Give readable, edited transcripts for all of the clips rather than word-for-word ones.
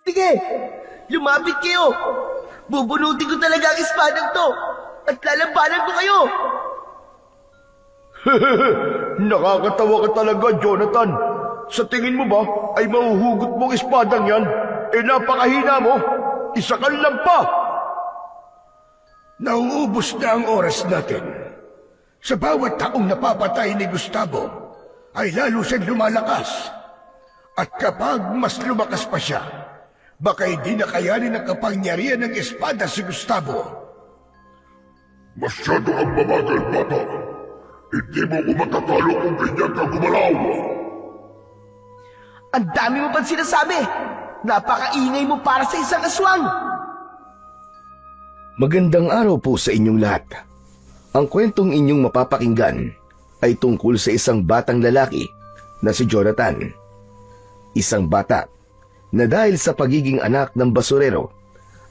Sige, lumapit kayo. Bubunutin ko talaga ang espadang to at lalabanan ko kayo. Nakakatawa ka talaga, Jonathan. Sa tingin mo ba ay mahuhugot mong espadang yan? Napakahina mo. Isa kang lampa. Nauubos na ang oras natin. Sa bawat taong napapatay ni Gustavo, ay lalo siyang lumalakas. At kapag mas lumakas pa siya, baka hindi na kayanin ang kapangyarihan ng espada si Gustavo. Masyado kang mabagal, bata. Hindi mo ko matatalo kung ganyan ka gumalaw. Ang dami mo pang sinasabi. Napakaingay mo para sa isang aswang. Magandang araw po sa inyong lahat. Ang kwentong inyong mapapakinggan ay tungkol sa isang batang lalaki na si Jonathan. Isang bata na dahil sa pagiging anak ng basurero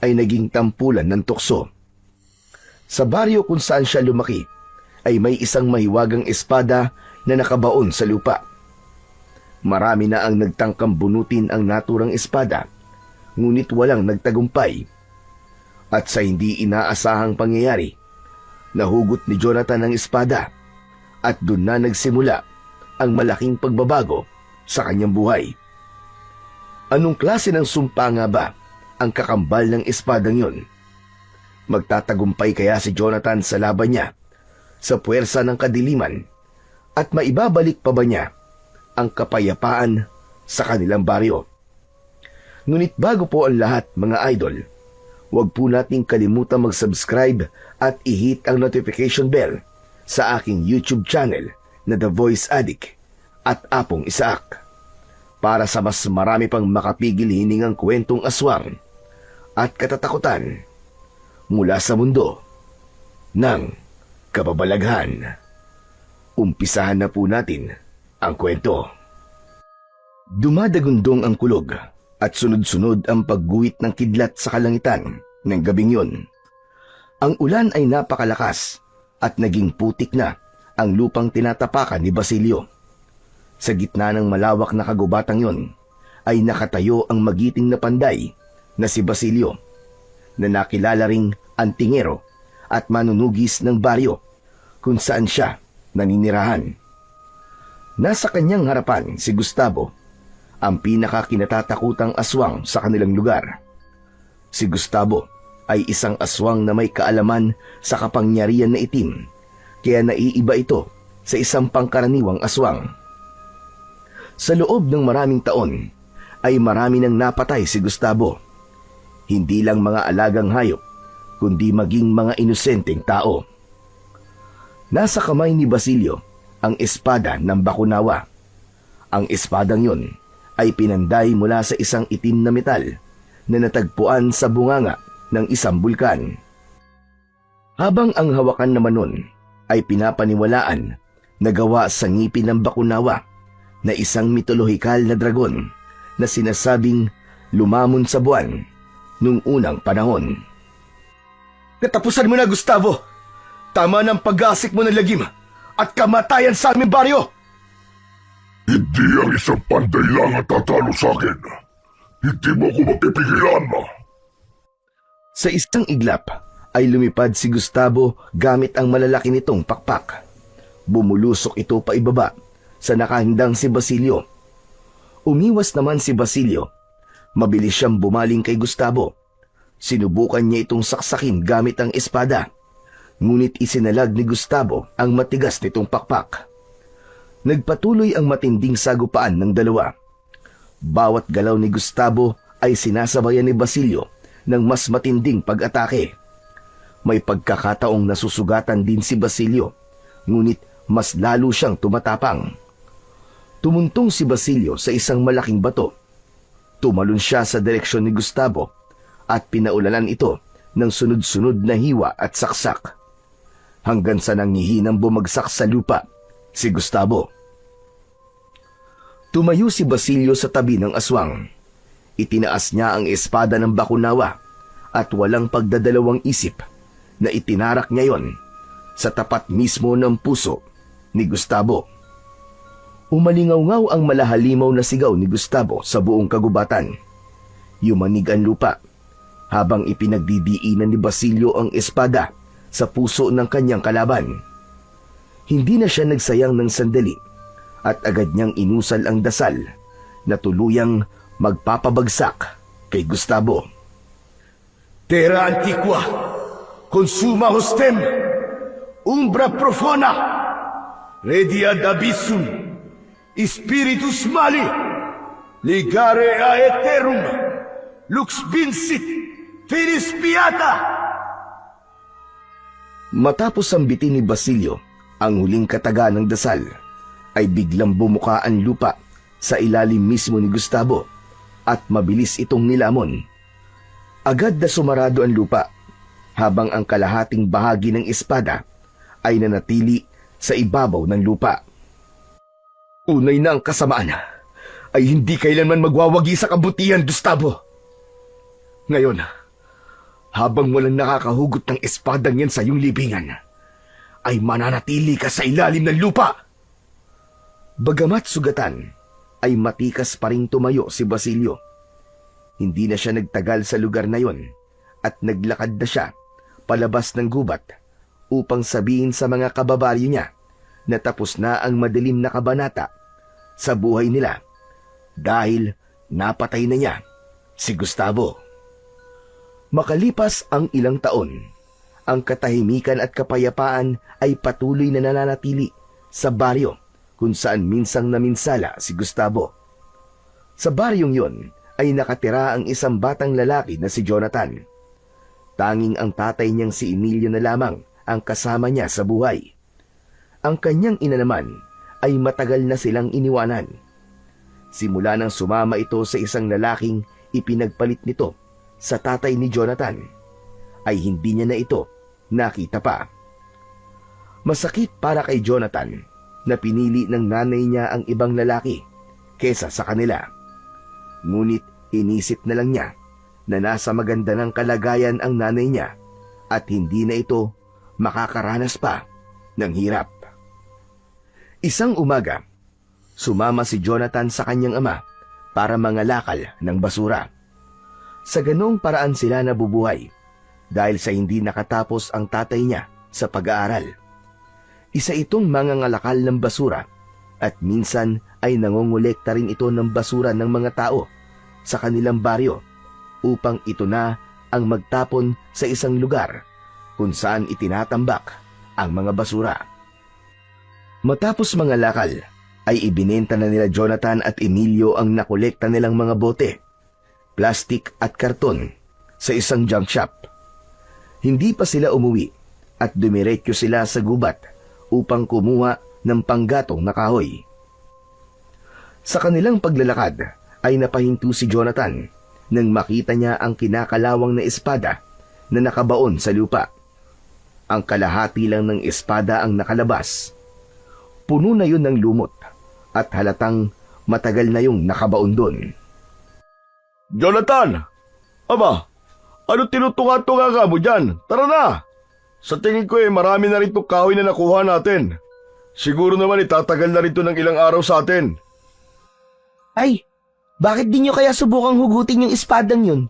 ay naging tampulan ng tukso. Sa baryo kung saan siya lumaki ay may isang mahiwagang espada na nakabaon sa lupa. Marami na ang nagtangkang bunutin ang naturang espada, ngunit walang nagtagumpay. At sa hindi inaasahang pangyayari, nahugot ni Jonathan ang espada at doon na nagsimula ang malaking pagbabago sa kanyang buhay. Anong klase ng sumpa nga ba ang kakambal ng espadang yon? Magtatagumpay kaya si Jonathan sa laban niya sa puwersa ng kadiliman at maibabalik pa ba niya ang kapayapaan sa kanilang baryo? Ngunit bago po ang lahat, mga idol, huwag po nating kalimutan mag-subscribe at i-hit ang notification bell sa aking YouTube channel na The Voice Addict at Apong Isaak para sa mas marami pang makapigil hiningang kwentong aswang at katatakutan mula sa mundo ng kababalaghan. Umpisahan na po natin ang kwento. Dumadagundong ang kulog at sunod-sunod ang pagguhit ng kidlat sa kalangitan ng gabing yon. Ang ulan ay napakalakas at naging putik na ang lupang tinatapakan ni Basilio. Sa gitna ng malawak na kagubatang yon ay nakatayo ang magiting na panday na si Basilio, na nakilala ring antingero at manunugis ng baryo kung saan siya naninirahan. Nasa kanyang harapan si Gustavo, ang pinakakinatatakutang aswang sa kanilang lugar. Si Gustavo ay isang aswang na may kaalaman sa kapangyarihan na itim, kaya naiiba ito sa isang pangkaraniwang aswang. Sa loob ng maraming taon ay marami nang napatay si Gustavo. Hindi lang mga alagang hayop, kundi maging mga inosenteng tao. Nasa kamay ni Basilio ang espada ng Bakunawa. Ang espadang yon ay pinanday mula sa isang itim na metal na natagpuan sa bunganga ng isang bulkan. Habang ang hawakan naman nun ay pinapaniwalaan na gawa sa ngipin ng Bakunawa na isang mitolohikal na dragon na sinasabing lumamon sa buwan nung unang panahon. Katapusan mo na, Gustavo. Tama ng pag-aasik mo ng lagim at kamatayan sa aming baryo. Hindi ang isang panday lang ang tatalo sa akin. Hindi mo ko mapipigilan. Sa isang iglap ay lumipad si Gustavo gamit ang malalaki nitong pakpak. Bumulusok ito pa ibaba sa nakahindang si Basilio. Umiwas naman si Basilio. Mabilis siyang bumaling kay Gustavo. Sinubukan niya itong saksakin gamit ang espada. Ngunit isinalag ni Gustavo ang matigas nitong pakpak. Nagpatuloy ang matinding sagupaan ng dalawa. Bawat galaw ni Gustavo ay sinasabayan ni Basilio ng mas matinding pag-atake. May pagkakataong nasusugatan din si Basilio, ngunit mas lalo siyang tumatapang. Tumuntong si Basilio sa isang malaking bato. Tumalon siya sa direksyon ni Gustavo at pinaulanan ito ng sunod-sunod na hiwa at saksak. Hanggang sa nangihinang bumagsak sa lupa si Gustavo. Tumayo si Basilio sa tabi ng aswang. Itinaas niya ang espada ng Bakunawa at walang pagdadalawang isip na itinarak niya yon sa tapat mismo ng puso ni Gustavo. Umalingaw-ngaw ang malahalimaw na sigaw ni Gustavo sa buong kagubatan. Yumanig ang lupa habang ipinagdidiinan ni Basilio ang espada sa puso ng kanyang kalaban. Hindi na siya nagsayang ng sandali at agad niyang inusal ang dasal na tuluyang magpapabagsak kay Gustavo. Terra antiqua, consuma hostem, umbra profana, redia abissum, spiritus mali, ligare aeterum, lux vincit, finis piata. Matapos sambitin ni Basilio ang huling kataga ng dasal, ay biglang bumuka ang lupa sa ilalim mismo ni Gustavo at mabilis itong nilamon. Agad na sumarado ang lupa habang ang kalahating bahagi ng espada ay nanatili sa ibabaw ng lupa. Unay na ang kasamaan ay hindi kailanman magwawagi sa kabutihan, Gustavo. Ngayon, habang walang nakakahugot ng espadang yan sa iyong libingan, ay mananatili ka sa ilalim ng lupa. Bagamat sugatan, ay matikas pa ring tumayo si Basilio. Hindi na siya nagtagal sa lugar na yon at naglakad na siya palabas ng gubat upang sabihin sa mga kababaryo niya na tapos na ang madilim na kabanata sa buhay nila dahil napatay na niya si Gustavo. Makalipas ang ilang taon, ang katahimikan at kapayapaan ay patuloy na nananatili sa baryo kung saan minsang naminsala si Gustavo. Sa baryong yon ay nakatira ang isang batang lalaki na si Jonathan. Tanging ang tatay niyang si Emilio na lamang ang kasama niya sa buhay. Ang kanyang ina naman ay matagal na silang iniwanan. Simula nang sumama ito sa isang lalaking ipinagpalit nito sa tatay ni Jonathan, ay hindi niya na ito nakita pa. Masakit para kay Jonathan na pinili ng nanay niya ang ibang lalaki kesa sa kanila. Ngunit inisip na lang niya na nasa maganda ng kalagayan ang nanay niya at hindi na ito makakaranas pa ng hirap. Isang umaga, sumama si Jonathan sa kanyang ama para mangalakal ng basura. Sa ganong paraan sila nabubuhay dahil sa hindi nakatapos ang tatay niya sa pag-aaral. Isa itong mangangalakal ng basura at minsan ay nangongolekta rin ito ng basura ng mga tao sa kanilang baryo upang ito na ang magtapon sa isang lugar kung saan itinatambak ang mga basura. Matapos mangalakal, ay ibinenta na nila Jonathan at Emilio ang nakolekta nilang mga bote, plastik at karton sa isang junk shop. Hindi pa sila umuwi at dumiretso sila sa gubat upang kumuha ng panggatong na kahoy. Sa kanilang paglalakad ay napahinto si Jonathan nang makita niya ang kinakalawang na espada na nakabaon sa lupa. Ang kalahati lang ng espada ang nakalabas. Puno na yun ng lumot at halatang matagal na yung nakabaon doon. Jonathan! Aba, ano tinutunga-tunga ka mo dyan? Tara na! Sa tingin ko marami na rin itong kahoy na nakuha natin. Siguro naman itatagal na rin ito ng ilang araw sa atin. Ay, bakit di nyo kaya subukang hugutin yung espadang yun?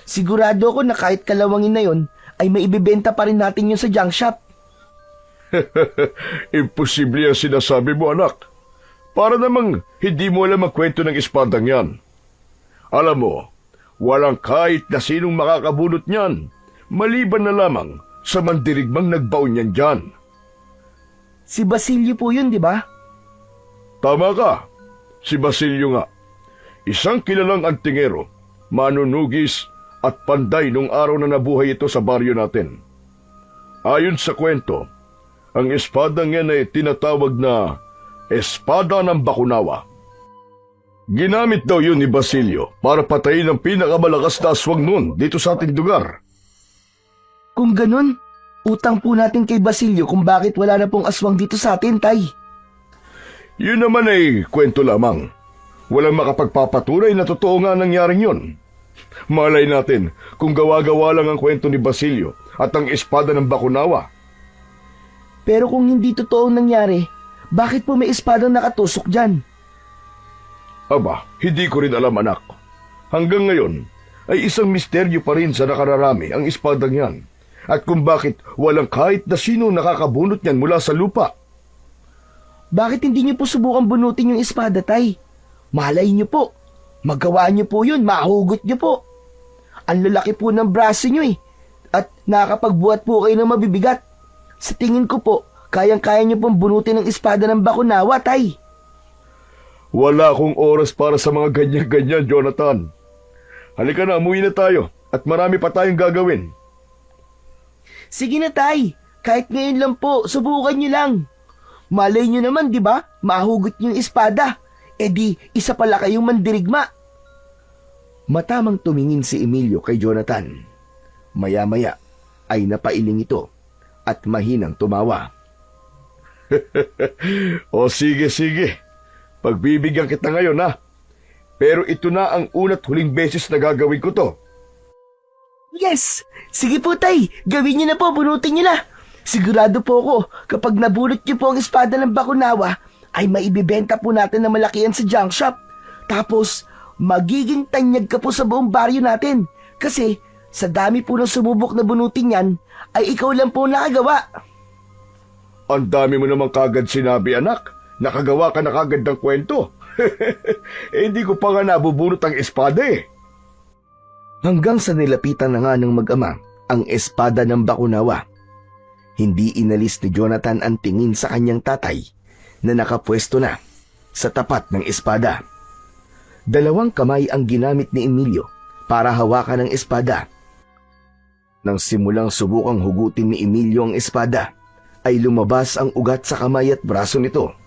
Sigurado ako na kahit kalawangin na yun, ay maibibenta pa rin natin yun sa junk shop. Imposible ang sinasabi mo, anak. Para namang hindi mo alam ang kwento ng espadang yan. Alam mo, walang kahit na sinong makakabunot niyan, maliban na lamang sa mandirigmang nagbaon yan dyan. Si Basilio po yun, di ba? Tama ka, si Basilio nga. Isang kilalang antingero, manunugis at panday nung araw na nabuhay ito sa baryo natin. Ayon sa kwento, ang espadang yan ay tinatawag na Espada ng Bakunawa. Ginamit daw yun ni Basilio para patayin ang pinakamalakas na aswang nun dito sa ating lugar. Kung ganun, utang po natin kay Basilio kung bakit wala na pong aswang dito sa atin, tay. Yun naman ay kwento lamang. Walang makapagpapatunay na totoo nga nangyaring yun. Malay natin kung gawa-gawa lang ang kwento ni Basilio at ang espada ng Bakunawa. Pero kung hindi totoo nangyari, bakit po may espadang nakatusok dyan? Aba, hindi ko rin alam, anak. Hanggang ngayon, ay isang misteryo pa rin sa nakararami ang espadang yan. At kung bakit walang kahit na sino nakakabunot niyan mula sa lupa. Bakit hindi niyo po subukan bunutin yung espada, Tay? Malay niyo po. Magawa niyo po yun, mahugot niyo po. Ang lalaki po ng braso niyo eh. At nakakapagbuhat po kayo ng mabibigat. Sa tingin ko po, kayang-kaya niyo pong bunutin ng espada ng Bakunawa, Tay. Wala akong oras para sa mga ganyan-ganyan, Jonathan. Halika na, umuwi na tayo at marami pa tayong gagawin. Sige na, Tay. Kahit ngayon lang po, subukan niyo lang. Malay niyo naman, di ba? Mahugot niyo yung espada. E di, isa pala kayong mandirigma. Matamang tumingin si Emilio kay Jonathan. Maya-maya ay napailing ito at mahinang tumawa. O sige, sige. Pagbibigyan kita ngayon, ha? Pero ito na ang una't huling beses na gagawin ko to. Yes! Sige po, Tay. Gawin niyo na po, bunutin niyo na. Sigurado po ako, kapag nabunot niyo po ang espada ng Bakunawa, ay maibibenta po natin na malakihan sa junk shop. Tapos, magiging tanyag ka po sa buong baryo natin. Kasi, sa dami po ng sumubok na bunutin yan, ay ikaw lang po nakagawa. Ang dami mo namang kagad sinabi, anak. Nakagawa ka na kagad ng kwento. Eh, hindi ko pa nga nabubunot ang espada eh. Hanggang sa nilapitan na nga ng mag-ama ang espada ng Bakunawa. Hindi inalis ni Jonathan ang tingin sa kanyang tatay na nakapwesto na sa tapat ng espada. Dalawang kamay ang ginamit ni Emilio para hawakan ang espada. Nang simulang subukang hugutin ni Emilio ang espada, ay lumabas ang ugat sa kamay at braso nito.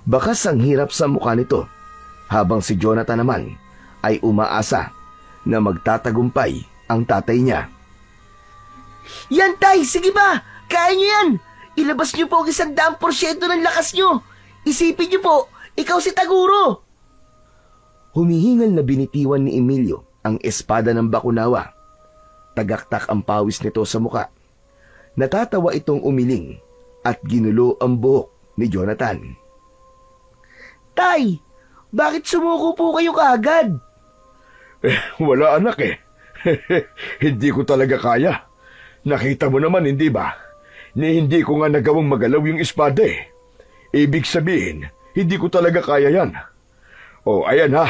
Bakas ang hirap sa mukha nito, habang si Jonathan naman ay umaasa na magtatagumpay ang tatay niya. Yan, Tay! Sige ba? Kaya niyo yan! Ilabas niyo po ang 100% ng lakas niyo! Isipin niyo po, ikaw si Taguro! Humihingal na binitiwan ni Emilio ang espada ng Bakunawa. Tagaktak ang pawis nito sa muka. Natatawa itong umiling at ginulo ang buhok ni Jonathan. Tay! Bakit sumuko po kayo kaagad? Wala anak eh. Hindi ko talaga kaya. Nakita mo naman, hindi ba? Hindi ko nga nagawang magalaw yung espada eh. Ibig sabihin, hindi ko talaga kaya yan. O ayan ha,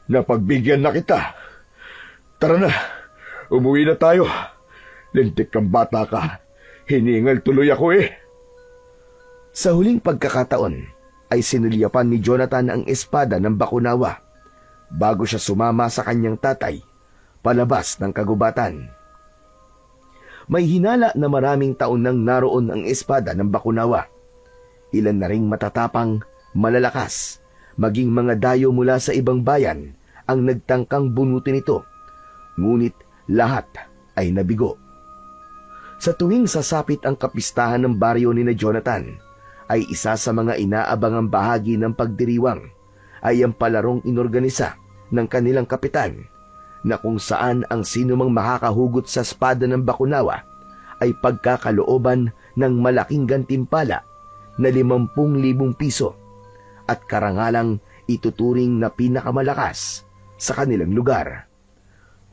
napagbigyan na kita. Tara na, umuwi na tayo. Lintik kang bata ka. Hiningal tuloy ako eh. Sa huling pagkakataon, ay sinulyapan ni Jonathan ang espada ng Bakunawa bago siya sumama sa kanyang tatay palabas ng kagubatan. May hinala na maraming taon nang naroon ang espada ng Bakunawa. Ilan na ring matatapang, malalakas, maging mga dayo mula sa ibang bayan ang nagtangkang bunutin ito. Ngunit lahat ay nabigo. Sa tuwing sasapit ang kapistahan ng baryo ni na Jonathan, ay isa sa mga inaabangang bahagi ng pagdiriwang ay ang palarong inorganisa ng kanilang kapitan na kung saan ang sinumang makakahugot sa espada ng Bakunawa ay pagkakalooban ng malaking gantimpala na 50,000 piso at karangalang ituturing na pinakamalakas sa kanilang lugar.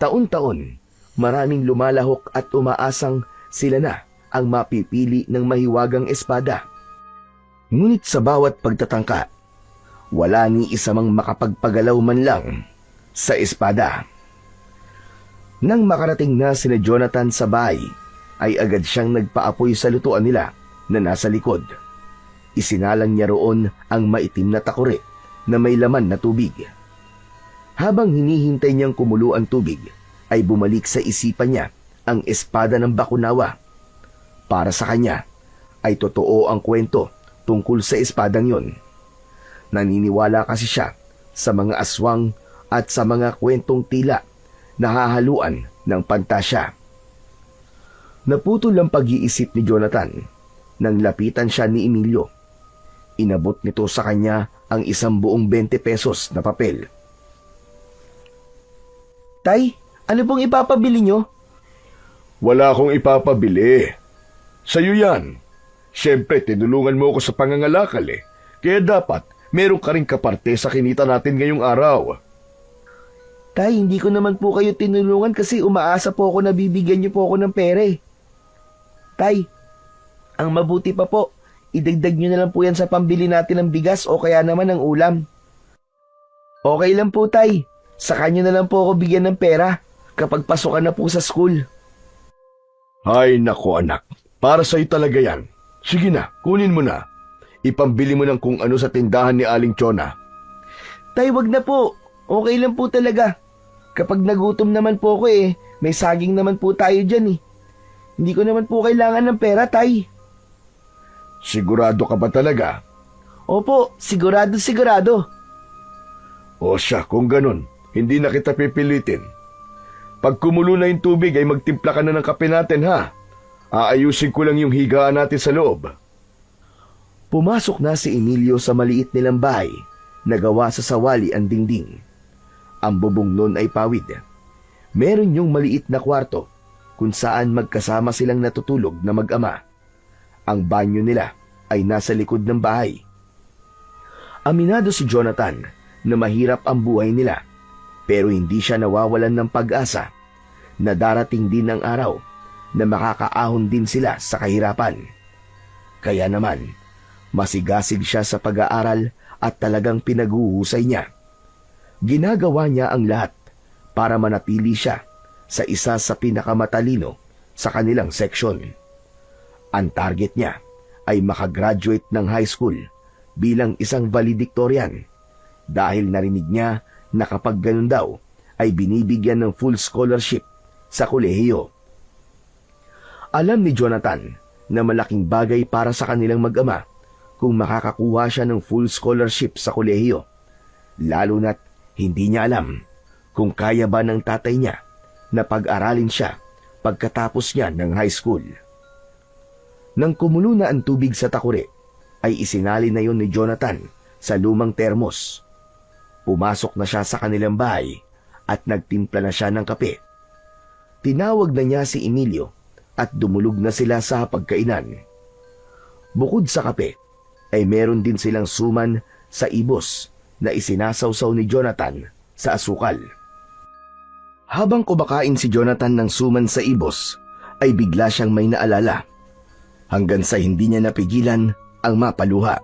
Taon-taon, maraming lumalahok at umaasang sila na ang mapipili ng mahiwagang espada. Ngunit sa bawat pagtatangka, wala ni isa mang makapagpagalaw man lang sa espada. Nang makarating na sina Jonathan sa bahay, ay agad siyang nagpaapoy sa lutuan nila na nasa likod. Isinalang niya roon ang maitim na takore na may laman na tubig. Habang hinihintay niyang kumulo ang tubig, ay bumalik sa isipan niya ang espada ng Bakunawa. Para sa kanya, ay totoo ang kwento tungkol sa espadang yon. Naniniwala kasi siya sa mga aswang at sa mga kwentong tila na hahaluan ng pantasya. Naputol ang pag-iisip ni Jonathan nang lapitan siya ni Emilio. Inabot nito sa kanya ang 120 pesos na papel. Tay, ano pong ipapabili nyo? Wala akong ipapabili. Sa'yo yan. Siyempre, tinulungan mo ako sa pangangalakal eh. Kaya dapat, meron ka ring kaparte sa kinita natin ngayong araw. Tay, hindi ko naman po kayo tinulungan kasi umaasa po ako na bibigyan niyo po ako ng pera eh. Tay, ang mabuti pa po, idagdag niyo na lang po yan sa pambili natin ng bigas o kaya naman ng ulam. Okay lang po, Tay. Sa kanya na lang po ako bigyan ng pera kapag pasukan na po sa school. Ay nako anak, para sa'yo talaga yan. Sige na, kunin mo na. Ipambili mo ng kung ano sa tindahan ni Aling Chona. Tay, wag na po. Okay lang po talaga. Kapag nagutom naman po ako eh, may saging naman po tayo dyan eh. Hindi ko naman po kailangan ng pera, Tay. Sigurado ka ba talaga? Opo, sigurado. O siya, kung ganun, hindi na kita pipilitin. Pag kumulo na yung tubig ay magtimpla ka na ng kape natin ha. Aayusin ko lang yung higaan natin sa loob. Pumasok na si Emilio sa maliit nilang bahay na gawa sa sawali ang dingding. Ang bubong nun ay pawid. Meron yung maliit na kwarto kung saan magkasama silang natutulog na mag-ama. Ang banyo nila ay nasa likod ng bahay. Aminado si Jonathan na mahirap ang buhay nila, pero hindi siya nawawalan ng pag-asa na darating din ang araw na makakaahon din sila sa kahirapan. Kaya naman, masigasig siya sa pag-aaral at talagang pinaguhusay niya. Ginagawa niya ang lahat para manatili siya sa isa sa pinakamatalino sa kanilang seksyon. Ang target niya ay makagraduate ng high school bilang isang valedictorian dahil narinig niya na kapag ganun daw ay binibigyan ng full scholarship sa kolehiyo. Alam ni Jonathan na malaking bagay para sa kanilang mag-ama kung makakakuha siya ng full scholarship sa kolehiyo, lalo na't hindi niya alam kung kaya ba ng tatay niya na pag-aralin siya pagkatapos niya ng high school. Nang kumulo na ang tubig sa takure, ay isinali na yon ni Jonathan sa lumang termos. Pumasok na siya sa kanilang bahay at nagtimpla na siya ng kape. Tinawag na niya si Emilio at dumulog na sila sa pagkainan. Bukod sa kape, ay meron din silang suman sa ibos na isinasawsaw ni Jonathan sa asukal. Habang kumakain si Jonathan ng suman sa ibos, ay bigla siyang may naalala. Hanggang sa hindi niya napigilan ang mapaluha.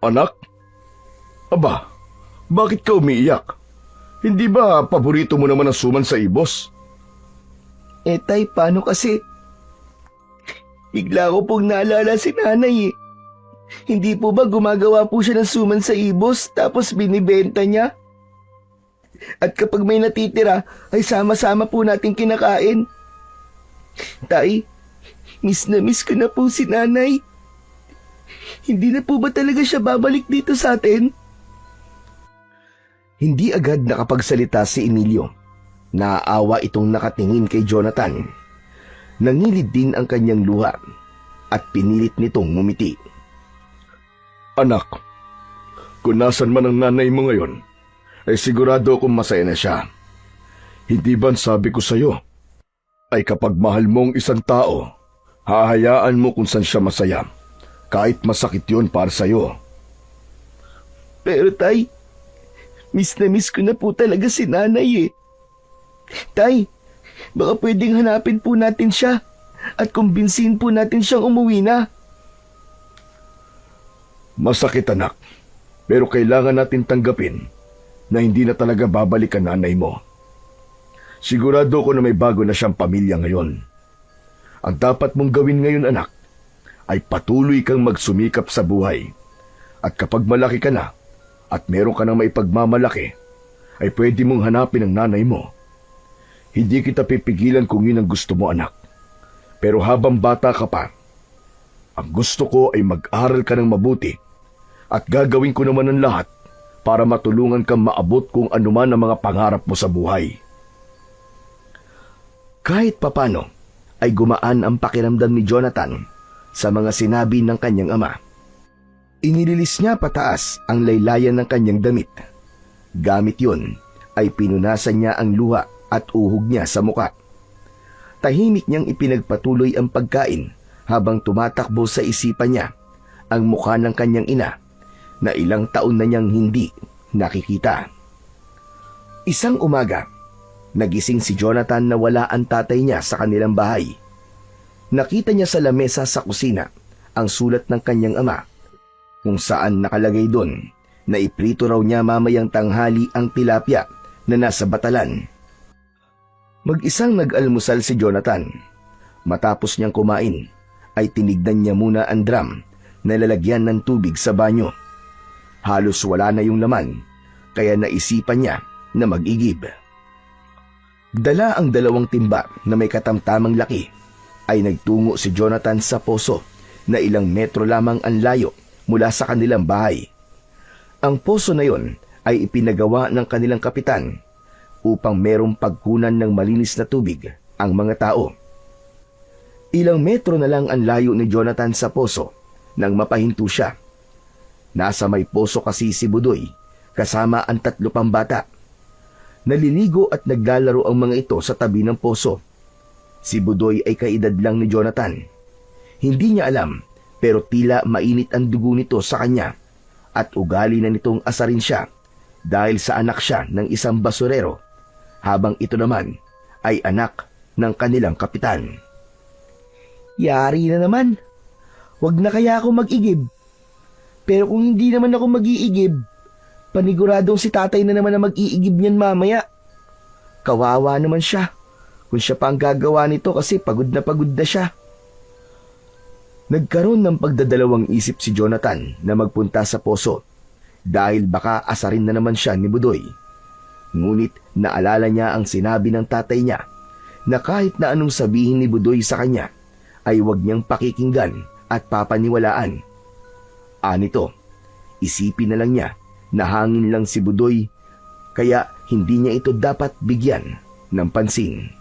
Anak? Aba, bakit ka umiiyak? Hindi ba paborito mo naman ang suman sa ibos? Tay, paano kasi? Bigla ko pong naalala si nanay eh. Hindi po ba gumagawa po siya ng suman sa ibos tapos binibenta niya? At kapag may natitira, ay sama-sama po natin kinakain. Tay, miss na miss ko na po si nanay. Hindi na po ba talaga siya babalik dito sa atin? Hindi agad nakapagsalita si Emilio. Naaawa itong nakatingin kay Jonathan. Nangilid din ang kanyang luha at pinilit nitong ngumiti. Anak, kung nasan man ang nanay mo ngayon, ay sigurado akong masaya na siya. Hindi ba sabi ko sa'yo, ay kapag mahal mong isang tao, hahayaan mo kung saan siya masaya, kahit masakit yun para sa'yo. Pero tay, miss na miss ko na po talaga si nanay eh. Tay, baka pwedeng hanapin po natin siya at kumbinsihin po natin siyang umuwi na. Masakit anak, pero kailangan natin tanggapin na hindi na talaga babalik ang nanay mo. Sigurado ko na may bago na siyang pamilya ngayon. Ang dapat mong gawin ngayon anak, ay patuloy kang magsumikap sa buhay. At kapag malaki ka na, at meron ka nang maipagmamalaki, ay pwede mong hanapin ang nanay mo. Hindi kita pipigilan kung yun ang gusto mo anak. Pero habang bata ka pa, ang gusto ko ay mag-aral ka ng mabuti at gagawin ko naman ang lahat para matulungan kang maabot kung anuman ang mga pangarap mo sa buhay. Kahit papano ay gumaan ang pakiramdam ni Jonathan sa mga sinabi ng kanyang ama. Inililis niya pataas ang laylayan ng kanyang damit. Gamit yun ay pinunasan niya ang luha at uhog niya sa muka. Tahimik niyang ipinagpatuloy ang pagkain habang tumatakbo sa isipan niya ang mukha ng kanyang ina na ilang taon na niyang hindi nakikita. Isang umaga, nagising si Jonathan na wala ang tatay niya sa kanilang bahay. Nakita niya sa lamesa sa kusina ang sulat ng kanyang ama, kung saan nakalagay doon na iprito raw niya mamayang tanghali ang tilapia na nasa batalan. Mag-isang nag-almusal si Jonathan. Matapos niyang kumain, ay tinignan niya muna ang drum na lalagyan ng tubig sa banyo. Halos wala na yung laman, kaya naisipan niya na mag-igib. Dala ang 2 timba na may katamtamang laki, ay nagtungo si Jonathan sa poso na ilang metro lamang ang layo mula sa kanilang bahay. Ang poso na yon ay ipinagawa ng kanilang kapitan upang merong pagkunan ng malinis na tubig ang mga tao. Ilang metro na lang ang layo ni Jonathan sa poso nang mapahinto siya. Nasa may poso kasi si Budoy kasama ang 3 pang bata. Naliligo at naglalaro ang mga ito sa tabi ng poso. Si Budoy ay kaedad lang ni Jonathan. Hindi niya alam, pero tila mainit ang dugo nito sa kanya at ugali na nitong asarin siya dahil sa anak siya ng isang basurero, habang ito naman ay anak ng kanilang kapitan. Yari na naman. Huwag na kaya ako mag-igib. Pero kung hindi naman ako mag-iigib, paniguradong si tatay na naman na mag-iigib niyan mamaya. Kawawa naman siya. Kung siya pa ang gagawa nito kasi pagod na siya. Nagkaroon ng pagdadalawang isip si Jonathan na magpunta sa poso dahil baka asarin na naman siya ni Budoy. Ngunit naalala niya ang sinabi ng tatay niya na kahit na anong sabihin ni Budoy sa kanya ay huwag niyang pakikinggan at papaniwalaan. Anito, isipin na lang niya na hangin lang si Budoy kaya hindi niya ito dapat bigyan ng pansin.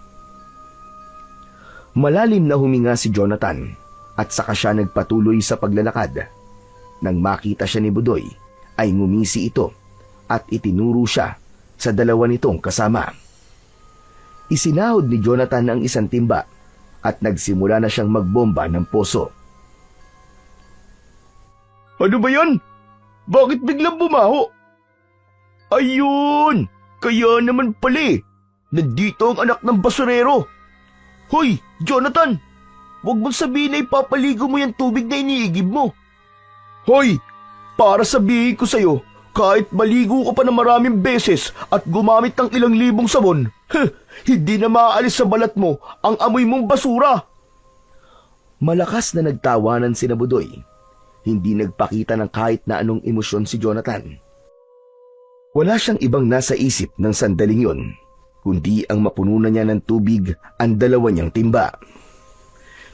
Malalim na huminga si Jonathan at saka siya nagpatuloy sa paglalakad. Nang makita siya ni Budoy, ay ngumisi ito at itinuro siya sa 2 nitong kasama. Isinahod ni Jonathan ang 1 timba at nagsimula na siyang magbomba ng poso. Ano ba yan? Bakit biglang bumaho? Ayun! Kaya naman pala nandito ang anak ng basurero. Hoy, Jonathan! Huwag mong sabihin na ipapaligo mo yung tubig na iniigib mo. Hoy! Para sabihin ko sa'yo, kahit maligo ka pa ng maraming beses at gumamit ng ilang libong sabon, hindi na maaalis sa balat mo ang amoy mong basura. Malakas na nagtawanan si Budoy. Hindi nagpakita ng kahit na anong emosyon si Jonathan. Wala siyang ibang nasa isip ng sandaling yon, kundi ang mapuno na niya ng tubig ang 2 niyang timba.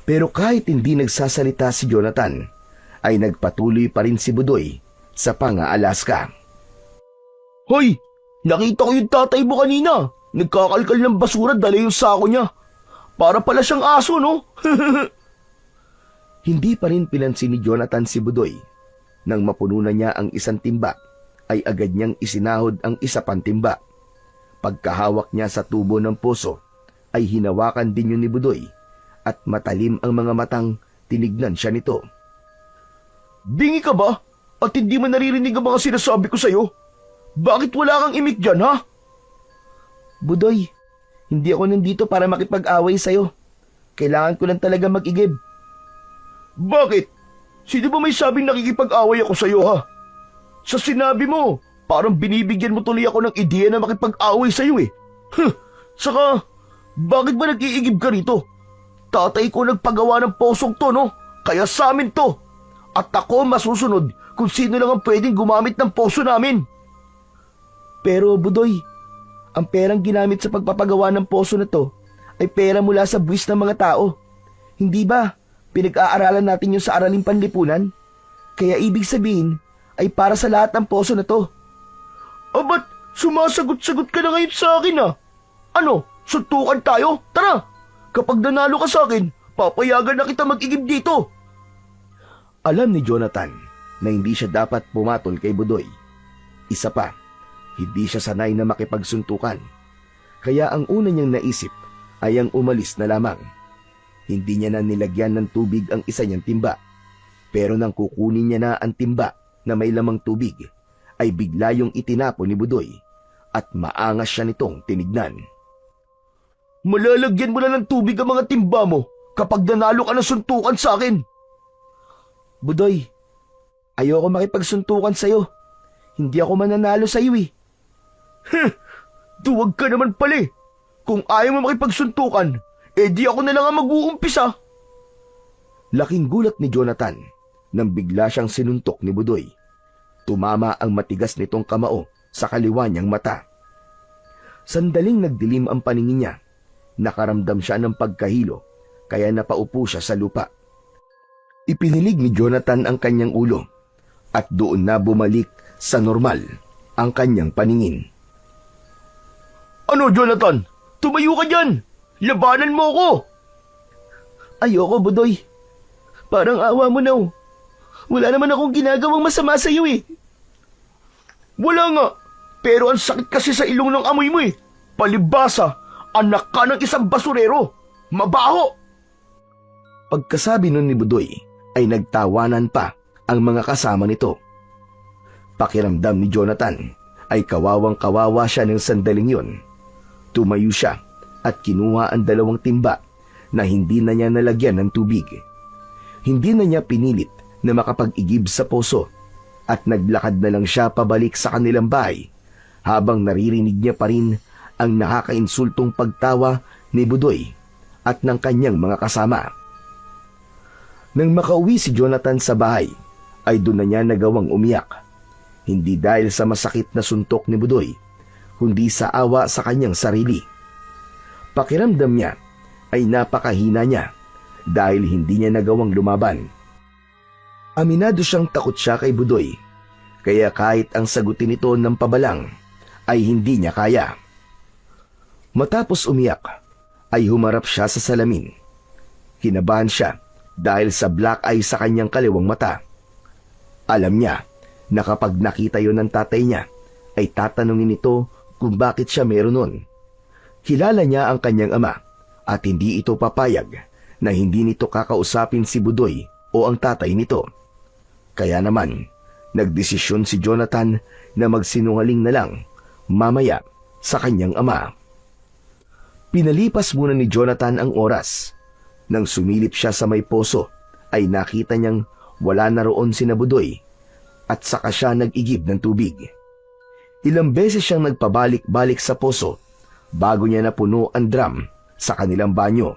Pero kahit hindi nagsasalita si Jonathan, ay nagpatuloy pa rin si Budoy sa pang-aalaska. Hoy! Nakita ko yung tatay mo kanina. Nagkakalkal ng basura dala yung sako niya. Para pala siyang aso, no? Hindi pa rin pinansin ni Jonathan si Budoy. Nang mapuno na niya ang 1 timba, ay agad niyang isinahod ang 1 pang timba. Pagkahawak niya sa tubo ng poso, ay hinawakan din yun ni Budoy at matalim ang mga matang tinignan siya nito. Bingi ka ba? At hindi mo naririnig ang mga sinasabi ko sa'yo? Bakit wala kang imik dyan, ha? Budoy, hindi ako nandito para makipag-away sa'yo. Kailangan ko lang talaga mag-igib. Bakit? Sino ba may sabing nakikipag-away ako sa'yo, ha? Sa sinabi mo, parang binibigyan mo tuloy ako ng ideya na makipag-away sa'yo, eh. Saka, bakit ba nag-iigib ka rito? Tatay ko nagpagawa ng posong to, no? Kaya sa amin to. At ako masusunod kung sino lang ang pwedeng gumamit ng poso namin. Pero Budoy, ang perang ginamit sa pagpapagawa ng poso na to ay pera mula sa buwis ng mga tao. Hindi ba pinag-aaralan natin yung sa araling panlipunan? Kaya ibig sabihin ay para sa lahat ng poso na to. Ba't sumasagot-sagot ka na ngayon sa akin, ha? Ano, suntukan tayo? Tara! Kapag nanalo ka sa akin, papayagan na kita mag-igib dito. Alam ni Jonathan na hindi siya dapat pumatol kay Budoy. Isa pa, hindi siya sanay na makipagsuntukan. Kaya ang una niyang naisip ay ang umalis na lamang. Hindi niya na nilagyan ng tubig ang 1 niyang timba. Pero nang kukunin niya na ang timba na may lamang tubig, ay bigla yung itinapon ni Budoy at maangas siya nitong tinignan. Malalagyan mo na ng tubig ang mga timba mo kapag nanalo ka ng suntukan sa akin. Budoy, ayoko makipagsuntukan sa'yo. Hindi ako mananalo sa'yo eh. Duwag ka naman pala eh. Kung ayaw mo makipagsuntukan, di ako na lang ang mag-uumpisa. Laking gulat ni Jonathan nang bigla siyang sinuntok ni Budoy. Tumama ang matigas nitong kamao sa kaliwa niyang mata. Sandaling nagdilim ang paningin niya. Nakaramdam siya ng pagkahilo kaya napaupo siya sa lupa. Ipinilig ni Jonathan ang kanyang ulo at doon na bumalik sa normal ang kanyang paningin. Ano, Jonathan? Tumayo ka dyan! Labanan mo ako! Ayoko, Budoy. Parang awa mo na. Wala naman akong ginagawang masama sa iyo eh. Wala nga. Pero ang sakit kasi sa ilong ng amoy mo eh. Palibasa, anak ka ng isang basurero. Mabaho! Pagkasabi nun ni Budoy ay nagtawanan pa ang mga kasama nito. Pakiramdam ni Jonathan ay kawawang-kawawa siya ng sandaling yun. Tumayo siya at kinuha ang 2 timba na hindi na niya nalagyan ng tubig. Hindi na niya pinilit na makapag-igib sa poso at naglakad na lang siya pabalik sa kanilang bahay habang naririnig niya pa rin ang nakakainsultong pagtawa ni Budoy at ng kanyang mga kasama. Nang makauwi si Jonathan sa bahay, ay doon na niya nagawang umiyak. Hindi dahil sa masakit na suntok ni Budoy, kundi sa awa sa kanyang sarili. Pakiramdam niya ay napakahina niya dahil hindi niya nagawang lumaban. Aminado siyang takot siya kay Budoy, kaya kahit ang sagutin ito ng pabalang ay hindi niya kaya. Matapos umiyak, ay humarap siya sa salamin. Kinabahan siya dahil sa black eye sa kanyang kaliwang mata. Alam niya na kapag nakita yon ng tatay niya, ay tatanungin ito kung bakit siya meron nun. Kilala niya ang kanyang ama at hindi ito papayag na hindi nito kakausapin si Budoy o ang tatay nito. Kaya naman, nagdesisyon si Jonathan na magsinungaling na lang mamaya sa kanyang ama. Pinalipas muna ni Jonathan ang oras. Nang sumilip siya sa may poso, ay nakita niyang wala na roon sina Budoy at saka siya nag-igib ng tubig. Ilang beses siyang nagpabalik-balik sa poso bago niya napuno ang drum sa kanilang banyo.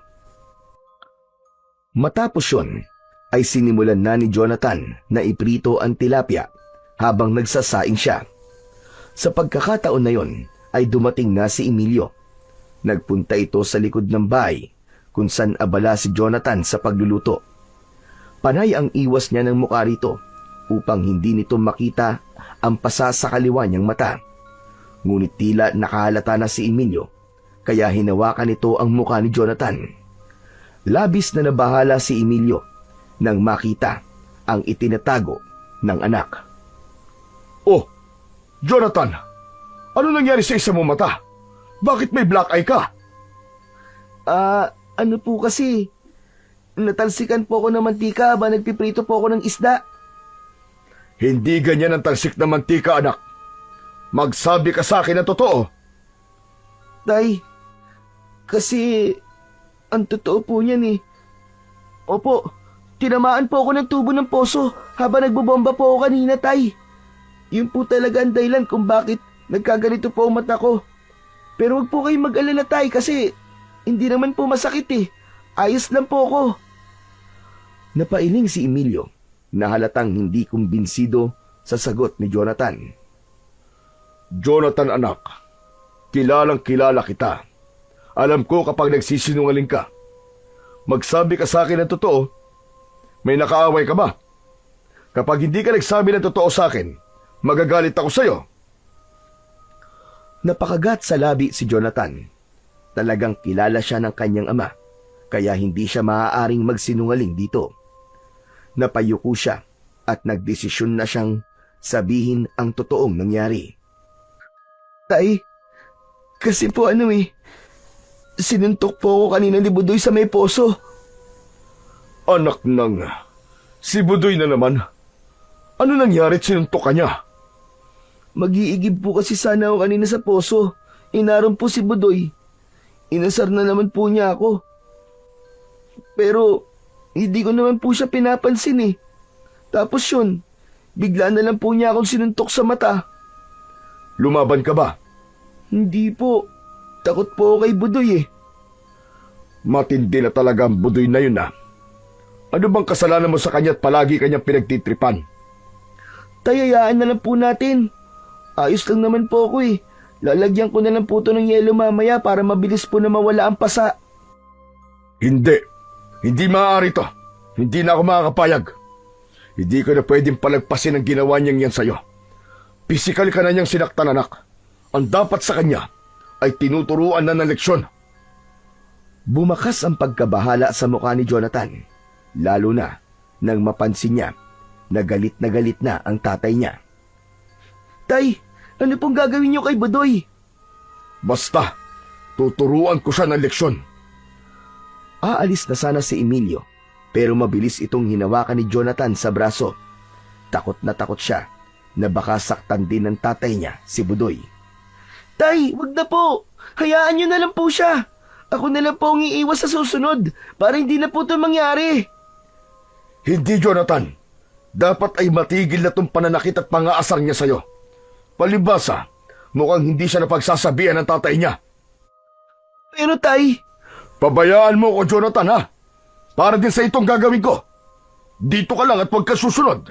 Matapos yun, ay sinimulan na ni Jonathan na iprito ang tilapia habang nagsasaing siya. Sa pagkakataon na yon, ay dumating na si Emilio. Nagpunta ito sa likod ng bahay kung saan abala si Jonathan sa pagluluto. Panay ang iwas niya ng mukha rito upang hindi nito makita ang pasa sa kaliwa niyang mata. Ngunit tila nakahalata na si Emilio, kaya hinawakan nito ang mukha ni Jonathan. Labis na nabahala si Emilio nang makita ang itinatago ng anak. Oh, Jonathan! Ano nangyari sa isa mong mata? Bakit may black eye ka? Ano po kasi, natalsikan po ako ng mantika ba nagpiprito po ako ng isda. Hindi ganyan ang talsik na mantika, anak. Magsabi ka sa akin ang totoo. Tay, kasi ang totoo po niyan eh. Opo, tinamaan po ako ng tubo ng poso habang nagbobomba po ako kanina, Tay. Yun po talaga ang dahilan kung bakit nagkaganito po ang mata ko. Pero wag po kayong mag-alala, Tay, kasi hindi naman po masakit eh. Ayos lang po ako. Napailing si Emilio na halatang hindi kumbinsido sa sagot ni Jonathan. Jonathan, anak, kilalang kilala kita. Alam ko kapag nagsisinungaling ka. Magsabi ka sa akin ng totoo. May nakaaway ka ba? Kapag hindi ka nagsabi ng totoo sa akin, magagalit ako sa'yo. Napakagat sa labi si Jonathan. Talagang kilala siya ng kanyang ama, kaya hindi siya maaaring magsinungaling dito. Napayuko siya at nagdesisyon na siyang sabihin ang totoong nangyari. Tay, kasi po sinuntok po ako kanina ni Budoy sa may poso. Anak ng... Si Budoy na naman. Ano nangyari at sinuntok ka niya? Mag-iigib po kasi sana ako kanina sa poso. Inaron po si Budoy. Inasar na naman po niya ako. Pero hindi ko naman po siya pinapansin eh. Tapos yun, bigla na lang po niya akong sinuntok sa mata. Lumaban ka ba? Hindi po. Takot po ako kay Budoy eh. Matindi na talaga ang Budoy na yun ah. Ano bang kasalanan mo sa kanya at palagi kanyang pinagtitripan? Tayayaan na lang po natin. Ayos lang naman po ako eh. Lalagyan ko na lang po ito ng yelo mamaya para mabilis po na mawala ang pasa. Hindi. Hindi maaari to. Hindi na ako makakapayag. Hindi ko na pwedeng palagpasin ang ginawa niyang yan sa'yo. Pisikal ka na niyang sinaktan, anak. Ang dapat sa kanya ay tinuturuan na ng leksyon. Bumakas ang pagkabahala sa mukha ni Jonathan, lalo na nang mapansin niya na galit na ang tatay niya. Tay, ano pong gagawin niyo kay Budoy? Basta, tuturuan ko siya ng leksyon. Aalis na sana si Emilio, pero mabilis itong hinawakan ni Jonathan sa braso. Takot na takot siya na baka saktan din ng tatay niya, si Budoy. Tay, wag na po. Hayaan niyo na lang po siya. Ako na lang po ang iiwas sa susunod para hindi na po ito mangyari. Hindi, Jonathan. Dapat ay matigil na itong pananakit at pangaasar niya sa'yo. Palibasa, mukhang hindi siya napagsasabihan ng tatay niya. Pero tay, Pabayaan mo ko, Jonathan, ha? Para din sa itong gagawin ko. Dito ka lang at huwag ka susunod.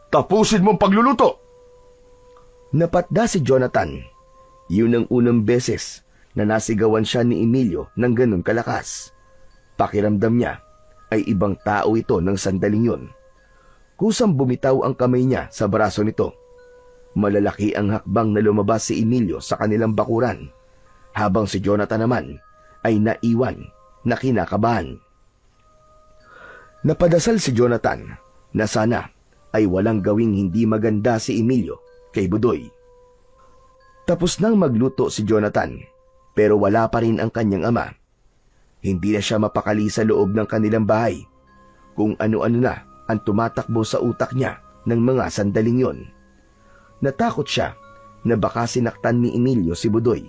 Tapusin mo ang pagluluto. Napatda si Jonathan. Yun ang unang beses na nasigawan siya ni Emilio ng ganun kalakas. Pakiramdam niya ay ibang tao ito ng sandaling yun. Kusang bumitaw ang kamay niya sa braso nito. Malalaki ang hakbang na lumabas si Emilio sa kanilang bakuran, habang si Jonathan naman ay naiwan na kinakabahan. Napadasal si Jonathan na sana ay walang gawing hindi maganda si Emilio kay Budoy. Tapos nang magluto si Jonathan, pero wala pa rin ang kanyang ama. Hindi na siya mapakali sa loob ng kanilang bahay. Kung ano-ano na ang tumatakbo sa utak niya ng mga sandaling yon. Natakot siya na baka sinaktan ni Emilio si Budoy.